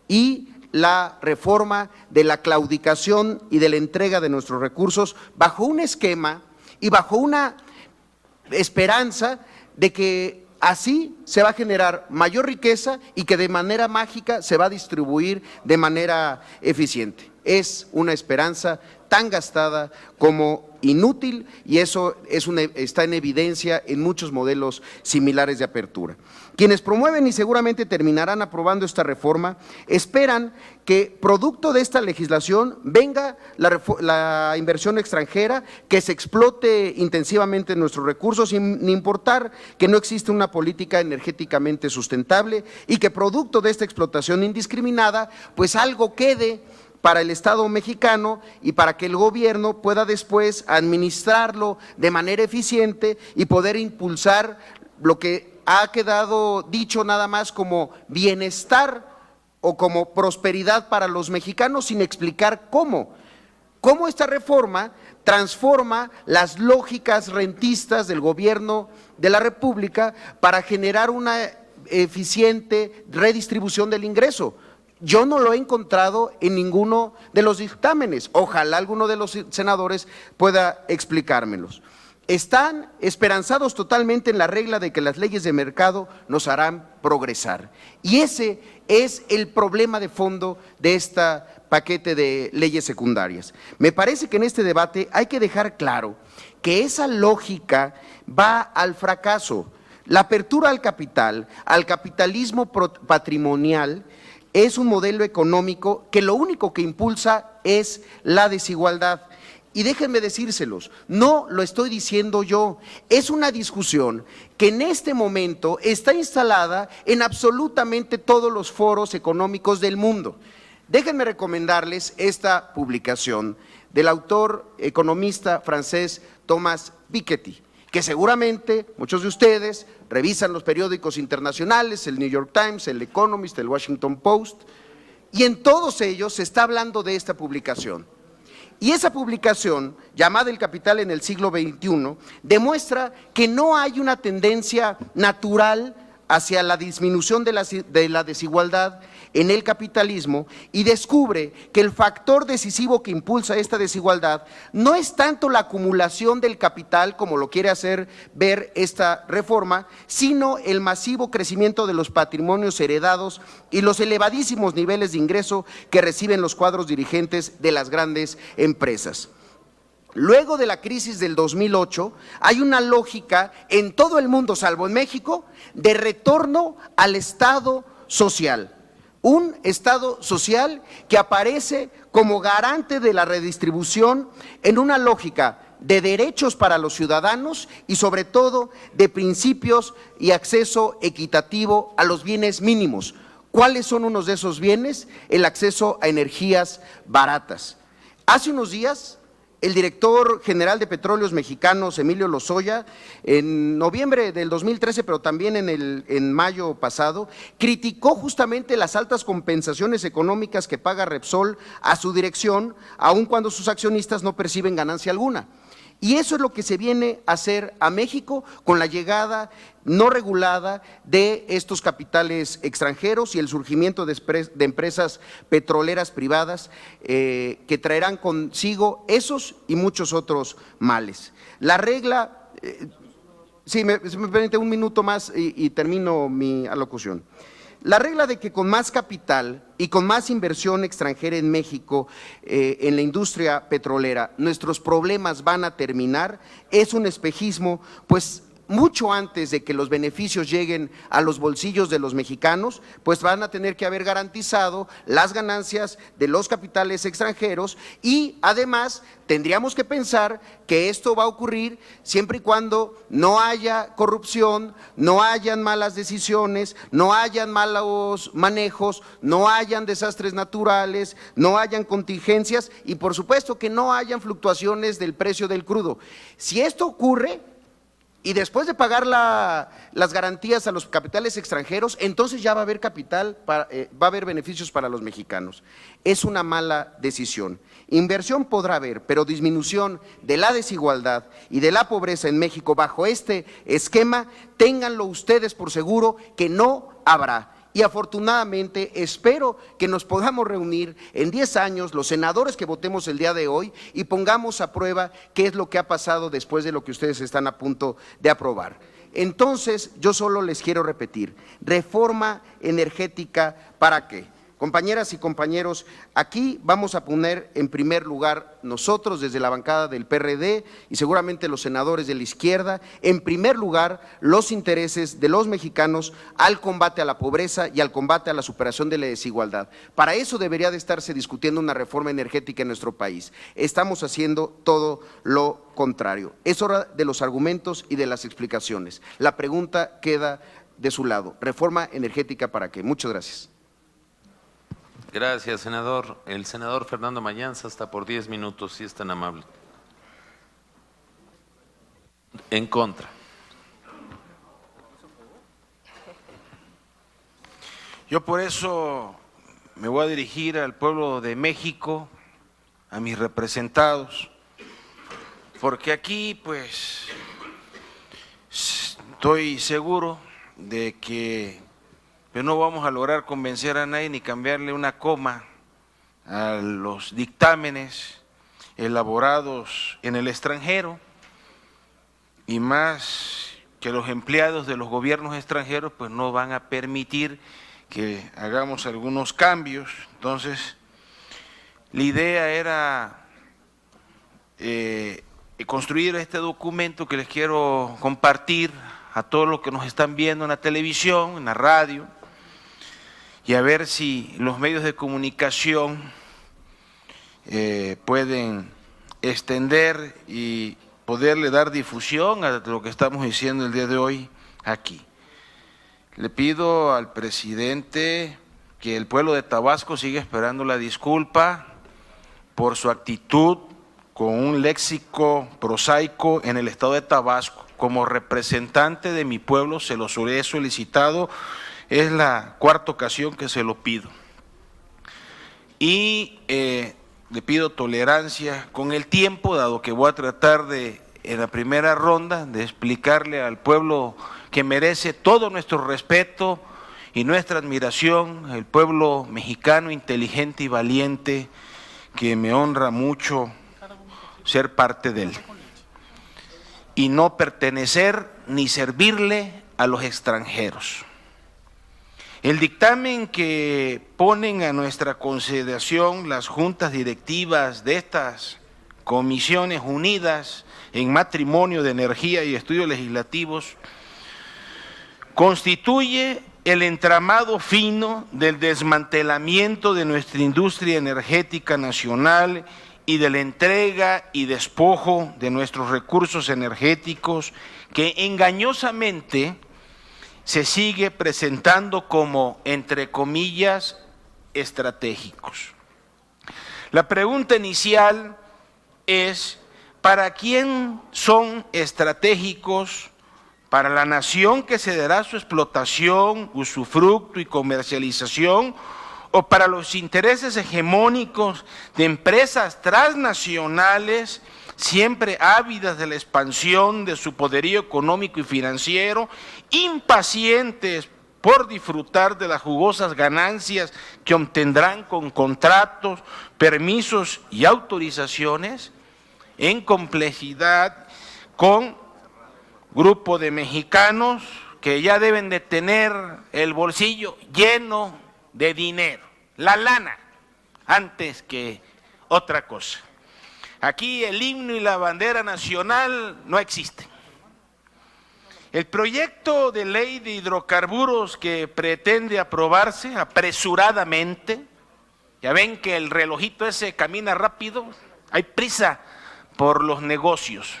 y la reforma de la claudicación y de la entrega de nuestros recursos bajo un esquema y bajo una esperanza de que así se va a generar mayor riqueza y que de manera mágica se va a distribuir de manera eficiente. Es una esperanza tan gastada como inútil, y eso está en evidencia en muchos modelos similares de apertura. Quienes promueven y seguramente terminarán aprobando esta reforma esperan que producto de esta legislación venga la inversión extranjera, que se explote intensivamente nuestros recursos sin importar que no existe una política energéticamente sustentable, y que producto de esta explotación indiscriminada pues algo quede para el Estado mexicano y para que el gobierno pueda después administrarlo de manera eficiente y poder impulsar lo que ha quedado dicho nada más como bienestar o como prosperidad para los mexicanos, sin explicar cómo esta reforma transforma las lógicas rentistas del gobierno de la República para generar una eficiente redistribución del ingreso. Yo no lo he encontrado en ninguno de los dictámenes. Ojalá alguno de los senadores pueda explicármelos. Están esperanzados totalmente en la regla de que las leyes de mercado nos harán progresar. Y ese es el problema de fondo de este paquete de leyes secundarias. Me parece que en este debate hay que dejar claro que esa lógica va al fracaso. La apertura al capital, al capitalismo patrimonial, es un modelo económico que lo único que impulsa es la desigualdad. Y déjenme decírselos, no lo estoy diciendo yo, es una discusión que en este momento está instalada en absolutamente todos los foros económicos del mundo. Déjenme recomendarles esta publicación del autor economista francés Thomas Piketty, que seguramente muchos de ustedes revisan los periódicos internacionales, el New York Times, el Economist, el Washington Post, y en todos ellos se está hablando de esta publicación. Y esa publicación, llamada El Capital en el siglo XXI, demuestra que no hay una tendencia natural hacia la disminución de la desigualdad en el capitalismo, y descubre que el factor decisivo que impulsa esta desigualdad no es tanto la acumulación del capital, como lo quiere hacer ver esta reforma, sino el masivo crecimiento de los patrimonios heredados y los elevadísimos niveles de ingreso que reciben los cuadros dirigentes de las grandes empresas. Luego de la crisis del 2008, hay una lógica en todo el mundo, salvo en México, de retorno al Estado social. Un Estado social que aparece como garante de la redistribución en una lógica de derechos para los ciudadanos y sobre todo de principios y acceso equitativo a los bienes mínimos. ¿Cuáles son unos de esos bienes? El acceso a energías baratas. Hace unos días, el director general de Petróleos Mexicanos, Emilio Lozoya, en noviembre del 2013, pero también en mayo pasado, criticó justamente las altas compensaciones económicas que paga Repsol a su dirección, aun cuando sus accionistas no perciben ganancia alguna. Y eso es lo que se viene a hacer a México con la llegada no regulada de estos capitales extranjeros y el surgimiento de empresas petroleras privadas que traerán consigo esos y muchos otros males. La regla, si me permite un minuto más y termino mi alocución. La regla de que con más capital y con más inversión extranjera en México, en la industria petrolera, nuestros problemas van a terminar, es un espejismo, pues mucho antes de que los beneficios lleguen a los bolsillos de los mexicanos, pues van a tener que haber garantizado las ganancias de los capitales extranjeros, y además tendríamos que pensar que esto va a ocurrir siempre y cuando no haya corrupción, no hayan malas decisiones, no hayan malos manejos, no hayan desastres naturales, no hayan contingencias y por supuesto que no hayan fluctuaciones del precio del crudo. Si esto ocurre, y después de pagar las garantías a los capitales extranjeros, entonces ya va a haber capital, va a haber beneficios para los mexicanos. Es una mala decisión. Inversión podrá haber, pero disminución de la desigualdad y de la pobreza en México bajo este esquema, ténganlo ustedes por seguro que no habrá. Y afortunadamente espero que nos podamos reunir en 10 años los senadores que votemos el día de hoy y pongamos a prueba qué es lo que ha pasado después de lo que ustedes están a punto de aprobar. Entonces, yo solo les quiero repetir, reforma energética, ¿para qué? Compañeras y compañeros, aquí vamos a poner en primer lugar nosotros desde la bancada del PRD y seguramente los senadores de la izquierda, en primer lugar los intereses de los mexicanos al combate a la pobreza y al combate a la superación de la desigualdad. Para eso debería de estarse discutiendo una reforma energética en nuestro país. Estamos haciendo todo lo contrario. Es hora de los argumentos y de las explicaciones. La pregunta queda de su lado. ¿Reforma energética para qué? Muchas gracias. Gracias, senador. El senador Fernando Mayanza, hasta por 10 minutos, si es tan amable. En contra. Yo por eso me voy a dirigir al pueblo de México, a mis representados, porque aquí pues estoy seguro de que no vamos a lograr convencer a nadie ni cambiarle una coma a los dictámenes elaborados en el extranjero, y más que los empleados de los gobiernos extranjeros pues no van a permitir que hagamos algunos cambios. Entonces, la idea era construir este documento que les quiero compartir a todos los que nos están viendo en la televisión, en la radio, y a ver si los medios de comunicación pueden extender y poderle dar difusión a lo que estamos diciendo el día de hoy aquí. Le pido al presidente que el pueblo de Tabasco siga esperando la disculpa por su actitud con un léxico prosaico en el estado de Tabasco. Como representante de mi pueblo se lo he solicitado, es la cuarta ocasión que se lo pido. Y le pido tolerancia con el tiempo, dado que voy a tratar de, en la primera ronda, de explicarle al pueblo que merece todo nuestro respeto y nuestra admiración, el pueblo mexicano inteligente y valiente, que me honra mucho ser parte de él, y no pertenecer ni servirle a los extranjeros. El dictamen que ponen a nuestra consideración las juntas directivas de estas comisiones unidas en matrimonio de energía y estudios legislativos constituye el entramado fino del desmantelamiento de nuestra industria energética nacional y de la entrega y despojo de nuestros recursos energéticos que engañosamente se sigue presentando como, entre comillas, estratégicos. La pregunta inicial es, ¿para quién son estratégicos? ¿Para la nación que se dará su explotación, usufructo y comercialización? ¿O para los intereses hegemónicos de empresas transnacionales siempre ávidas de la expansión de su poderío económico y financiero, impacientes por disfrutar de las jugosas ganancias que obtendrán con contratos, permisos y autorizaciones, en complejidad con grupo de mexicanos que ya deben de tener el bolsillo lleno de dinero, la lana, antes que otra cosa? Aquí el himno y la bandera nacional no existen. El proyecto de ley de hidrocarburos que pretende aprobarse apresuradamente, ya ven que el relojito ese camina rápido, hay prisa por los negocios,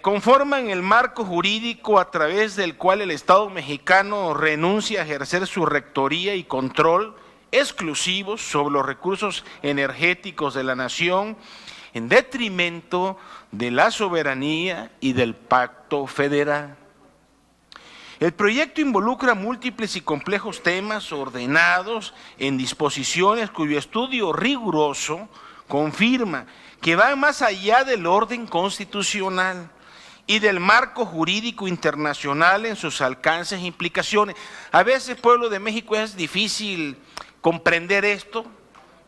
conforman el marco jurídico a través del cual el Estado mexicano renuncia a ejercer su rectoría y control exclusivos sobre los recursos energéticos de la nación en detrimento de la soberanía y del pacto federal. El proyecto involucra múltiples y complejos temas ordenados en disposiciones cuyo estudio riguroso confirma que van más allá del orden constitucional y del marco jurídico internacional en sus alcances e implicaciones. A veces, pueblo de México, es difícil comprender esto.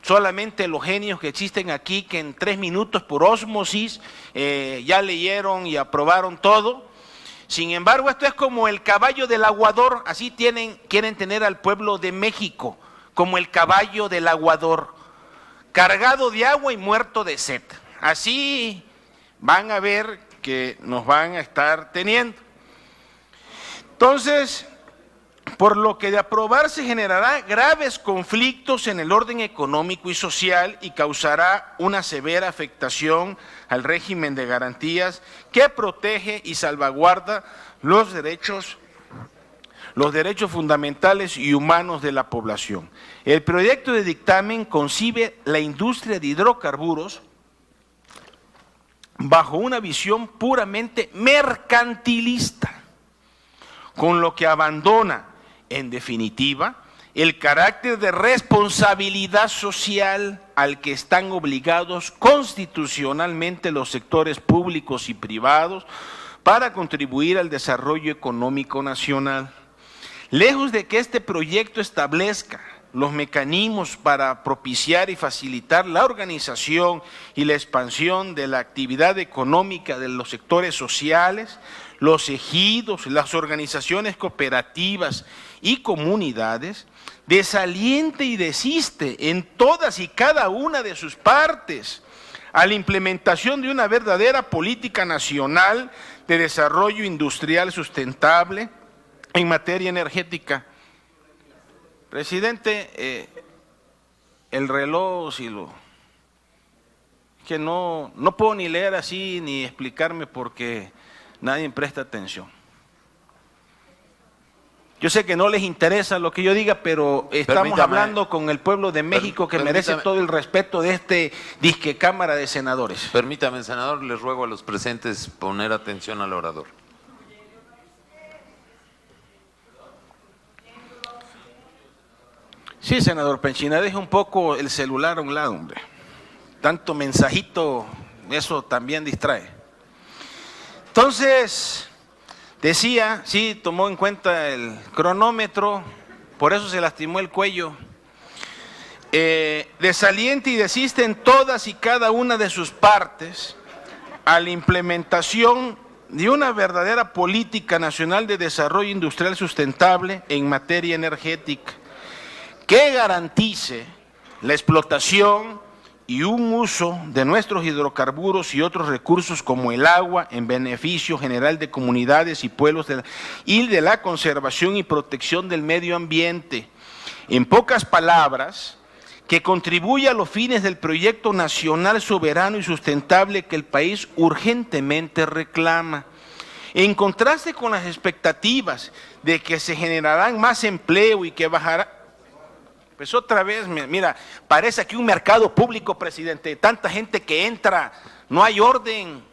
Solamente los genios que existen aquí, que en 3 minutos por ósmosis ya leyeron y aprobaron todo. Sin embargo, esto es como el caballo del aguador, así quieren tener al pueblo de México, como el caballo del aguador, cargado de agua y muerto de sed. Así van a ver que nos van a estar teniendo. Entonces, por lo que de aprobarse generará graves conflictos en el orden económico y social y causará una severa afectación al régimen de garantías que protege y salvaguarda los derechos fundamentales y humanos de la población. El proyecto de dictamen concibe la industria de hidrocarburos bajo una visión puramente mercantilista, con lo que abandona, en definitiva, el carácter de responsabilidad social al que están obligados constitucionalmente los sectores públicos y privados para contribuir al desarrollo económico nacional. Lejos de que este proyecto establezca los mecanismos para propiciar y facilitar la organización y la expansión de la actividad económica de los sectores sociales, los ejidos, las organizaciones cooperativas y comunidades, desaliente y desiste en todas y cada una de sus partes a la implementación de una verdadera política nacional de desarrollo industrial sustentable en materia energética. Presidente, el reloj, si lo... que no puedo ni leer así ni explicarme porque nadie presta atención. Yo sé que no les interesa lo que yo diga, pero estamos hablando con el pueblo de México que merece todo el respeto de este disque Cámara de Senadores. Permítame, senador, les ruego a los presentes poner atención al orador. Sí, senador Penchina, deje un poco el celular a un lado, hombre. Tanto mensajito, eso también distrae. Entonces, decía, sí, tomó en cuenta el cronómetro, por eso se lastimó el cuello. Desaliente y desiste en todas y cada una de sus partes a la implementación de una verdadera política nacional de desarrollo industrial sustentable en materia energética, que garantice la explotación y un uso de nuestros hidrocarburos y otros recursos como el agua en beneficio general de comunidades y pueblos y de la conservación y protección del medio ambiente. En pocas palabras, que contribuya a los fines del proyecto nacional soberano y sustentable que el país urgentemente reclama. En contraste con las expectativas de que se generarán más empleo y que bajará. Pues otra vez, mira, parece aquí un mercado público, presidente, tanta gente que entra, no hay orden.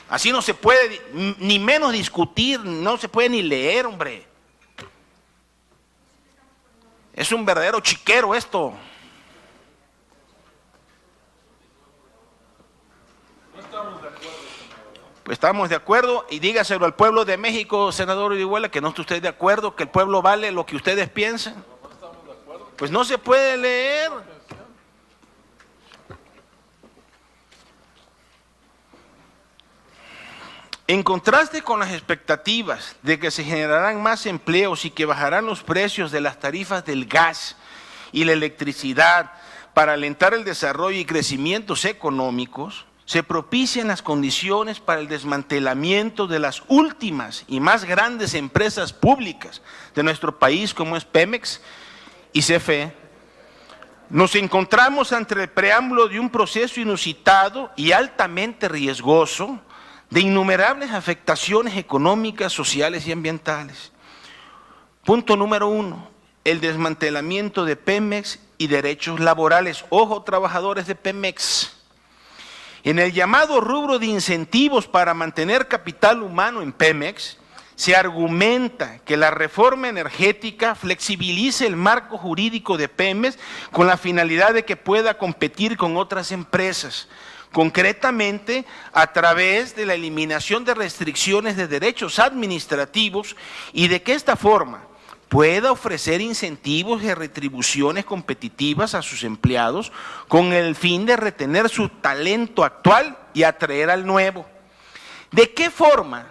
Así no se puede ni menos discutir, no se puede ni leer, hombre. Es un verdadero chiquero esto. Pues estamos de acuerdo y dígaselo al pueblo de México, senador Orihuela, que no está usted de acuerdo, que el pueblo vale lo que ustedes piensan. Pues no se puede leer. En contraste con las expectativas de que se generarán más empleos y que bajarán los precios de las tarifas del gas y la electricidad para alentar el desarrollo y crecimientos económicos, se propician las condiciones para el desmantelamiento de las últimas y más grandes empresas públicas de nuestro país, como es Pemex y CFE. Nos encontramos ante el preámbulo de un proceso inusitado y altamente riesgoso de innumerables afectaciones económicas, sociales y ambientales. Punto número 1, el desmantelamiento de Pemex y derechos laborales. Ojo, trabajadores de Pemex. En el llamado rubro de incentivos para mantener capital humano en Pemex, se argumenta que la reforma energética flexibilice el marco jurídico de Pemex con la finalidad de que pueda competir con otras empresas, concretamente a través de la eliminación de restricciones de derechos administrativos y de que esta forma pueda ofrecer incentivos y retribuciones competitivas a sus empleados con el fin de retener su talento actual y atraer al nuevo. ¿De qué forma,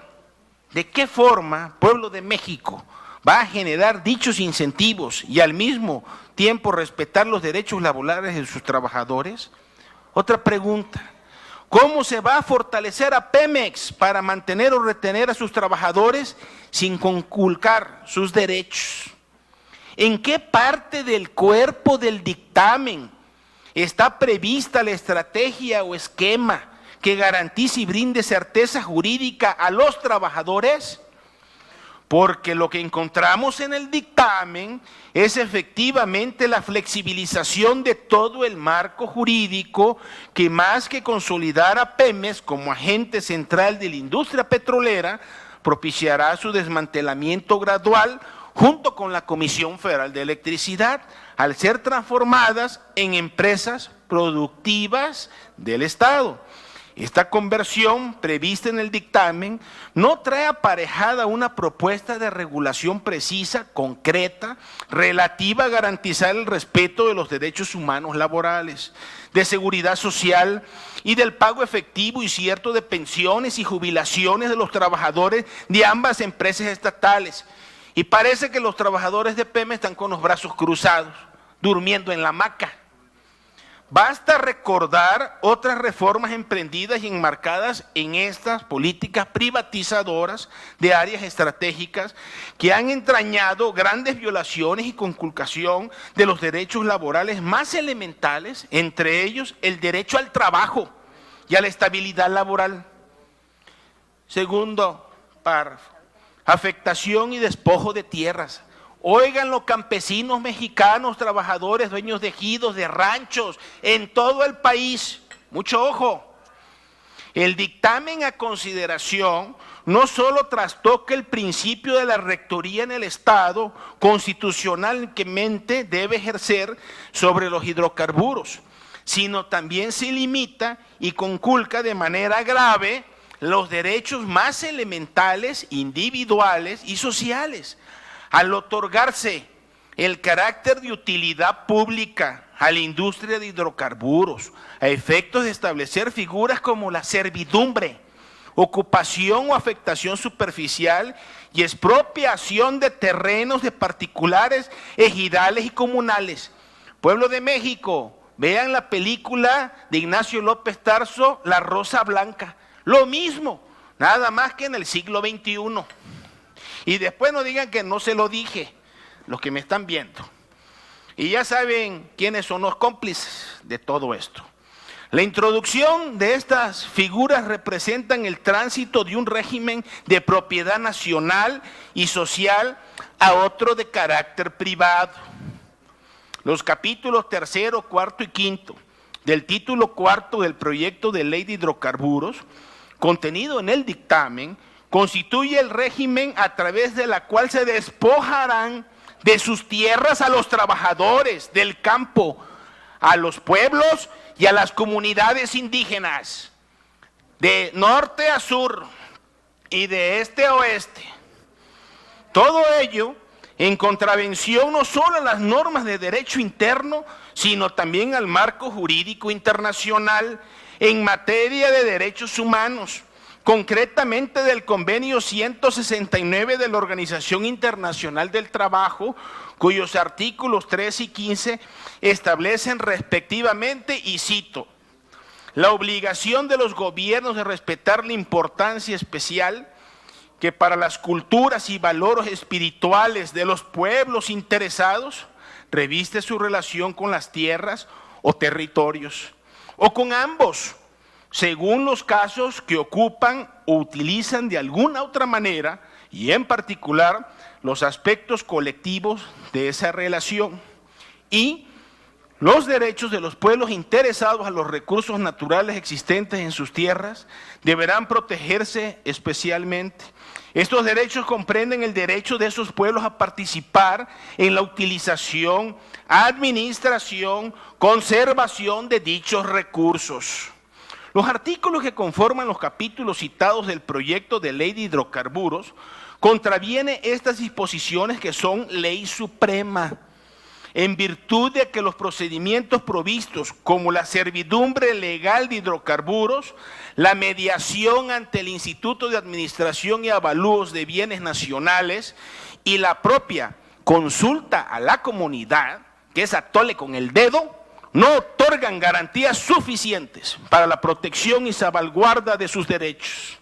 pueblo de México, va a generar dichos incentivos y al mismo tiempo respetar los derechos laborales de sus trabajadores? Otra pregunta. ¿Cómo se va a fortalecer a Pemex para mantener o retener a sus trabajadores sin conculcar sus derechos? ¿En qué parte del cuerpo del dictamen está prevista la estrategia o esquema que garantice y brinde certeza jurídica a los trabajadores? Porque lo que encontramos en el dictamen es efectivamente la flexibilización de todo el marco jurídico que más que consolidar a Pemex como agente central de la industria petrolera, propiciará su desmantelamiento gradual junto con la Comisión Federal de Electricidad, al ser transformadas en empresas productivas del Estado. Esta conversión prevista en el dictamen no trae aparejada una propuesta de regulación precisa, concreta, relativa a garantizar el respeto de los derechos humanos laborales, de seguridad social y del pago efectivo y cierto de pensiones y jubilaciones de los trabajadores de ambas empresas estatales. Y parece que los trabajadores de Pemex están con los brazos cruzados, durmiendo en la hamaca. Basta recordar otras reformas emprendidas y enmarcadas en estas políticas privatizadoras de áreas estratégicas que han entrañado grandes violaciones y conculcación de los derechos laborales más elementales, entre ellos el derecho al trabajo y a la estabilidad laboral. Segundo párrafo, afectación y despojo de tierras. Oigan los campesinos mexicanos, trabajadores, dueños de ejidos, de ranchos, en todo el país. Mucho ojo. El dictamen a consideración no solo trastoca el principio de la rectoría en el Estado, constitucionalmente debe ejercer sobre los hidrocarburos, sino también se limita y conculca de manera grave los derechos más elementales, individuales y sociales, al otorgarse el carácter de utilidad pública a la industria de hidrocarburos, a efectos de establecer figuras como la servidumbre, ocupación o afectación superficial y expropiación de terrenos de particulares, ejidales y comunales. Pueblo de México, vean la película de Ignacio López Tarso, La Rosa Blanca, lo mismo, nada más que en el siglo XXI. Y después no digan que no se lo dije, los que me están viendo. Y ya saben quiénes son los cómplices de todo esto. La introducción de estas figuras representan el tránsito de un régimen de propiedad nacional y social a otro de carácter privado. Los capítulos 3, 4 y 5 del título 4 del proyecto de ley de hidrocarburos, contenido en el dictamen, constituye el régimen a través de la cual se despojarán de sus tierras a los trabajadores del campo, a los pueblos y a las comunidades indígenas, de norte a sur y de este a oeste. Todo ello en contravención no solo a las normas de derecho interno, sino también al marco jurídico internacional en materia de derechos humanos, concretamente del Convenio 169 de la Organización Internacional del Trabajo, cuyos artículos 3 y 15 establecen respectivamente, y cito, la obligación de los gobiernos de respetar la importancia especial que para las culturas y valores espirituales de los pueblos interesados reviste su relación con las tierras o territorios, o con ambos, según los casos que ocupan o utilizan de alguna otra manera, y en particular los aspectos colectivos de esa relación, y los derechos de los pueblos interesados a los recursos naturales existentes en sus tierras deberán protegerse especialmente. Estos derechos comprenden el derecho de esos pueblos a participar en la utilización, administración, conservación de dichos recursos. Los artículos que conforman los capítulos citados del proyecto de ley de hidrocarburos contravienen estas disposiciones que son ley suprema, en virtud de que los procedimientos provistos como la servidumbre legal de hidrocarburos, la mediación ante el Instituto de Administración y Avalúos de Bienes Nacionales y la propia consulta a la comunidad, que es atole con el dedo, no otorgan garantías suficientes para la protección y salvaguarda de sus derechos.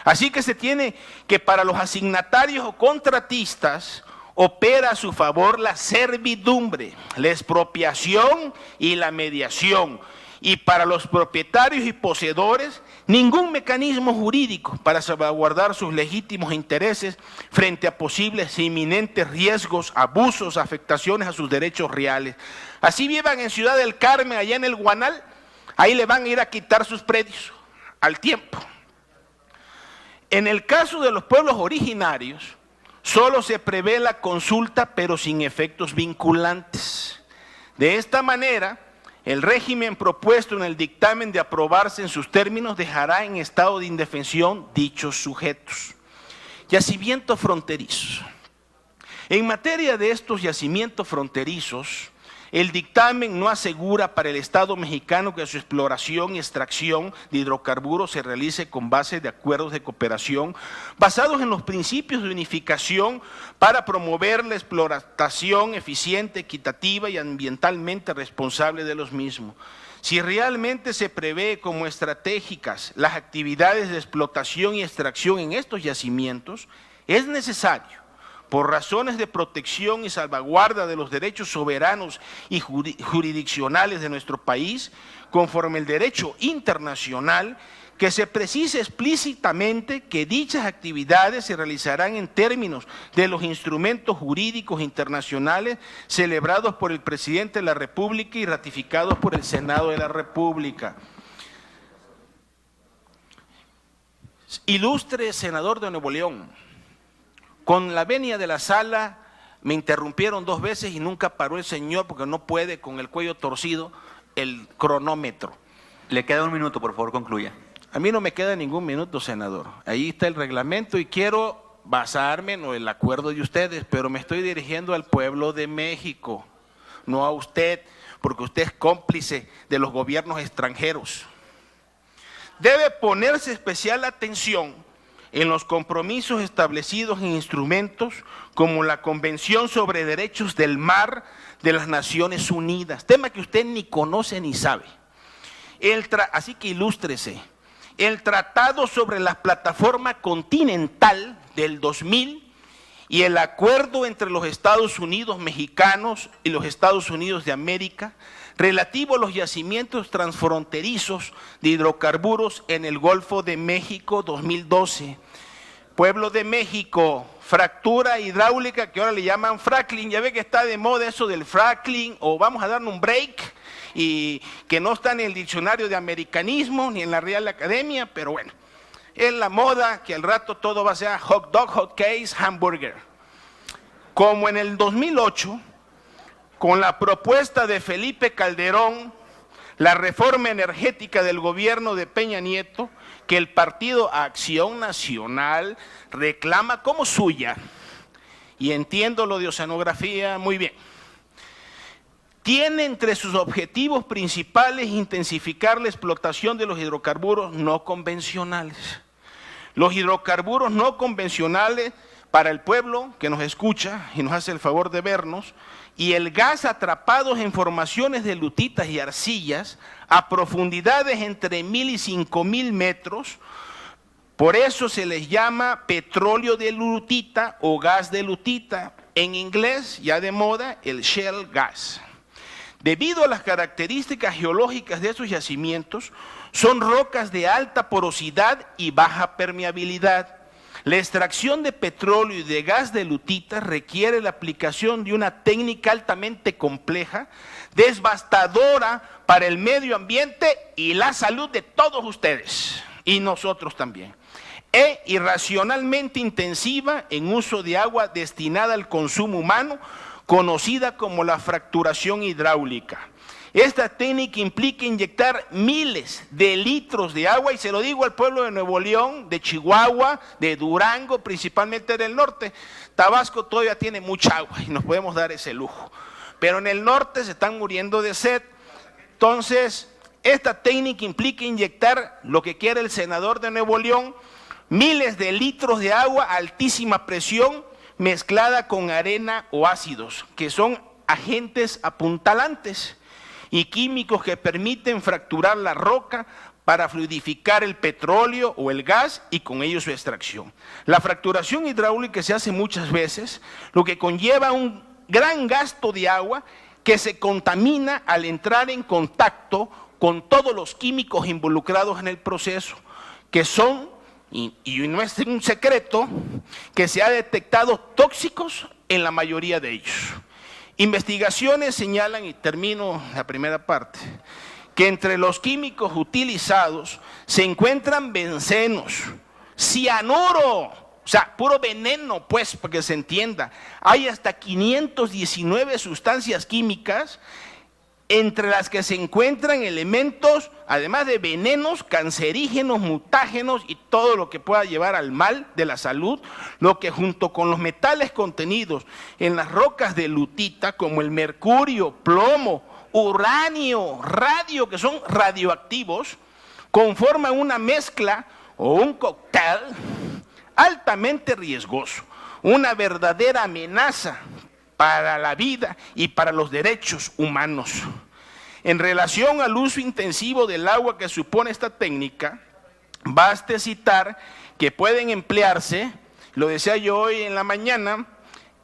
Así que se tiene que para los asignatarios o contratistas opera a su favor la servidumbre, la expropiación y la mediación. Y para los propietarios y poseedores, ningún mecanismo jurídico para salvaguardar sus legítimos intereses frente a posibles e inminentes riesgos, abusos, afectaciones a sus derechos reales. Así vivan en Ciudad del Carmen, allá en el Guanal, ahí le van a ir a quitar sus predios al tiempo. En el caso de los pueblos originarios, solo se prevé la consulta, pero sin efectos vinculantes. De esta manera, el régimen propuesto en el dictamen de aprobarse en sus términos dejará en estado de indefensión dichos sujetos. Yacimientos fronterizos. En materia de estos yacimientos fronterizos, El dictamen no asegura para el Estado mexicano que su exploración y extracción de hidrocarburos se realice con base de acuerdos de cooperación basados en los principios de unificación para promover la explotación eficiente, equitativa y ambientalmente responsable de los mismos. Si realmente se prevé como estratégicas las actividades de explotación y extracción en estos yacimientos, es necesario, por razones de protección y salvaguarda de los derechos soberanos y jurisdiccionales de nuestro país, conforme el derecho internacional, que se precise explícitamente que dichas actividades se realizarán en términos de los instrumentos jurídicos internacionales celebrados por el Presidente de la República y ratificados por el Senado de la República. Ilustre senador de Nuevo León, con la venia de la sala me interrumpieron 2 veces y nunca paró el señor porque no puede con el cuello torcido el cronómetro. Le queda 1 minuto, por favor, concluya. A mí no me queda ningún minuto, senador. Ahí está el reglamento y quiero basarme en el acuerdo de ustedes, pero me estoy dirigiendo al pueblo de México, no a usted, porque usted es cómplice de los gobiernos extranjeros. Debe ponerse especial atención en los compromisos establecidos en instrumentos como la Convención sobre Derechos del Mar de las Naciones Unidas, tema que usted ni conoce ni sabe. Así que ilústrese. El Tratado sobre la Plataforma Continental del 2000 y el acuerdo entre los Estados Unidos mexicanos y los Estados Unidos de América relativo a los yacimientos transfronterizos de hidrocarburos en el Golfo de México 2012. Pueblo de México, fractura hidráulica que ahora le llaman fracking. Ya ve que está de moda eso del fracking, o vamos a darle un break, y que no está en el diccionario de americanismo ni en la Real Academia, pero bueno, es la moda que al rato todo va a ser hot dog, hot cakes, hamburger. Como en el 2008, con la propuesta de Felipe Calderón, la reforma energética del gobierno de Peña Nieto, que el Partido Acción Nacional reclama como suya, y entiendo lo de oceanografía muy bien, tiene entre sus objetivos principales intensificar la explotación de los hidrocarburos no convencionales. Los hidrocarburos no convencionales, para el pueblo que nos escucha y nos hace el favor de vernos, y el gas atrapados en formaciones de lutitas y arcillas a profundidades entre 1000 y 5000 metros, por eso se les llama petróleo de lutita o gas de lutita, en inglés ya de moda el shale gas. Debido a las características geológicas de esos yacimientos, son rocas de alta porosidad y baja permeabilidad. La extracción de petróleo y de gas de lutita requiere la aplicación de una técnica altamente compleja, devastadora para el medio ambiente y la salud de todos ustedes, y nosotros también, e irracionalmente intensiva en uso de agua destinada al consumo humano, conocida como la fracturación hidráulica. Esta técnica implica inyectar miles de litros de agua, y se lo digo al pueblo de Nuevo León, de Chihuahua, de Durango, principalmente del norte. Tabasco todavía tiene mucha agua y nos podemos dar ese lujo, pero en el norte se están muriendo de sed. Entonces, esta técnica implica inyectar, lo que quiere el senador de Nuevo León, miles de litros de agua a altísima presión mezclada con arena o ácidos, que son agentes apuntalantes y químicos que permiten fracturar la roca para fluidificar el petróleo o el gas y con ello su extracción. La fracturación hidráulica se hace muchas veces, lo que conlleva un gran gasto de agua que se contamina al entrar en contacto con todos los químicos involucrados en el proceso, que son, y no es un secreto, que se ha detectado tóxicos en la mayoría de ellos. Investigaciones señalan, y termino la primera parte, que entre los químicos utilizados se encuentran bencenos, cianuro, o sea, puro veneno, pues, para que se entienda. Hay hasta 519 sustancias químicas entre las que se encuentran elementos, además de venenos, cancerígenos, mutágenos y todo lo que pueda llevar al mal de la salud, lo que junto con los metales contenidos en las rocas de lutita, como el mercurio, plomo, uranio, radio, que son radioactivos, conforman una mezcla o un cóctel altamente riesgoso, una verdadera amenaza para la vida y para los derechos humanos. En relación al uso intensivo del agua que supone esta técnica, baste citar que pueden emplearse, lo decía yo hoy en la mañana,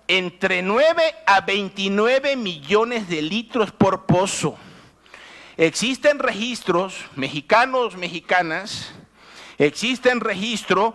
entre 9 a 29 millones de litros por pozo. Existen registros mexicanas, existen registros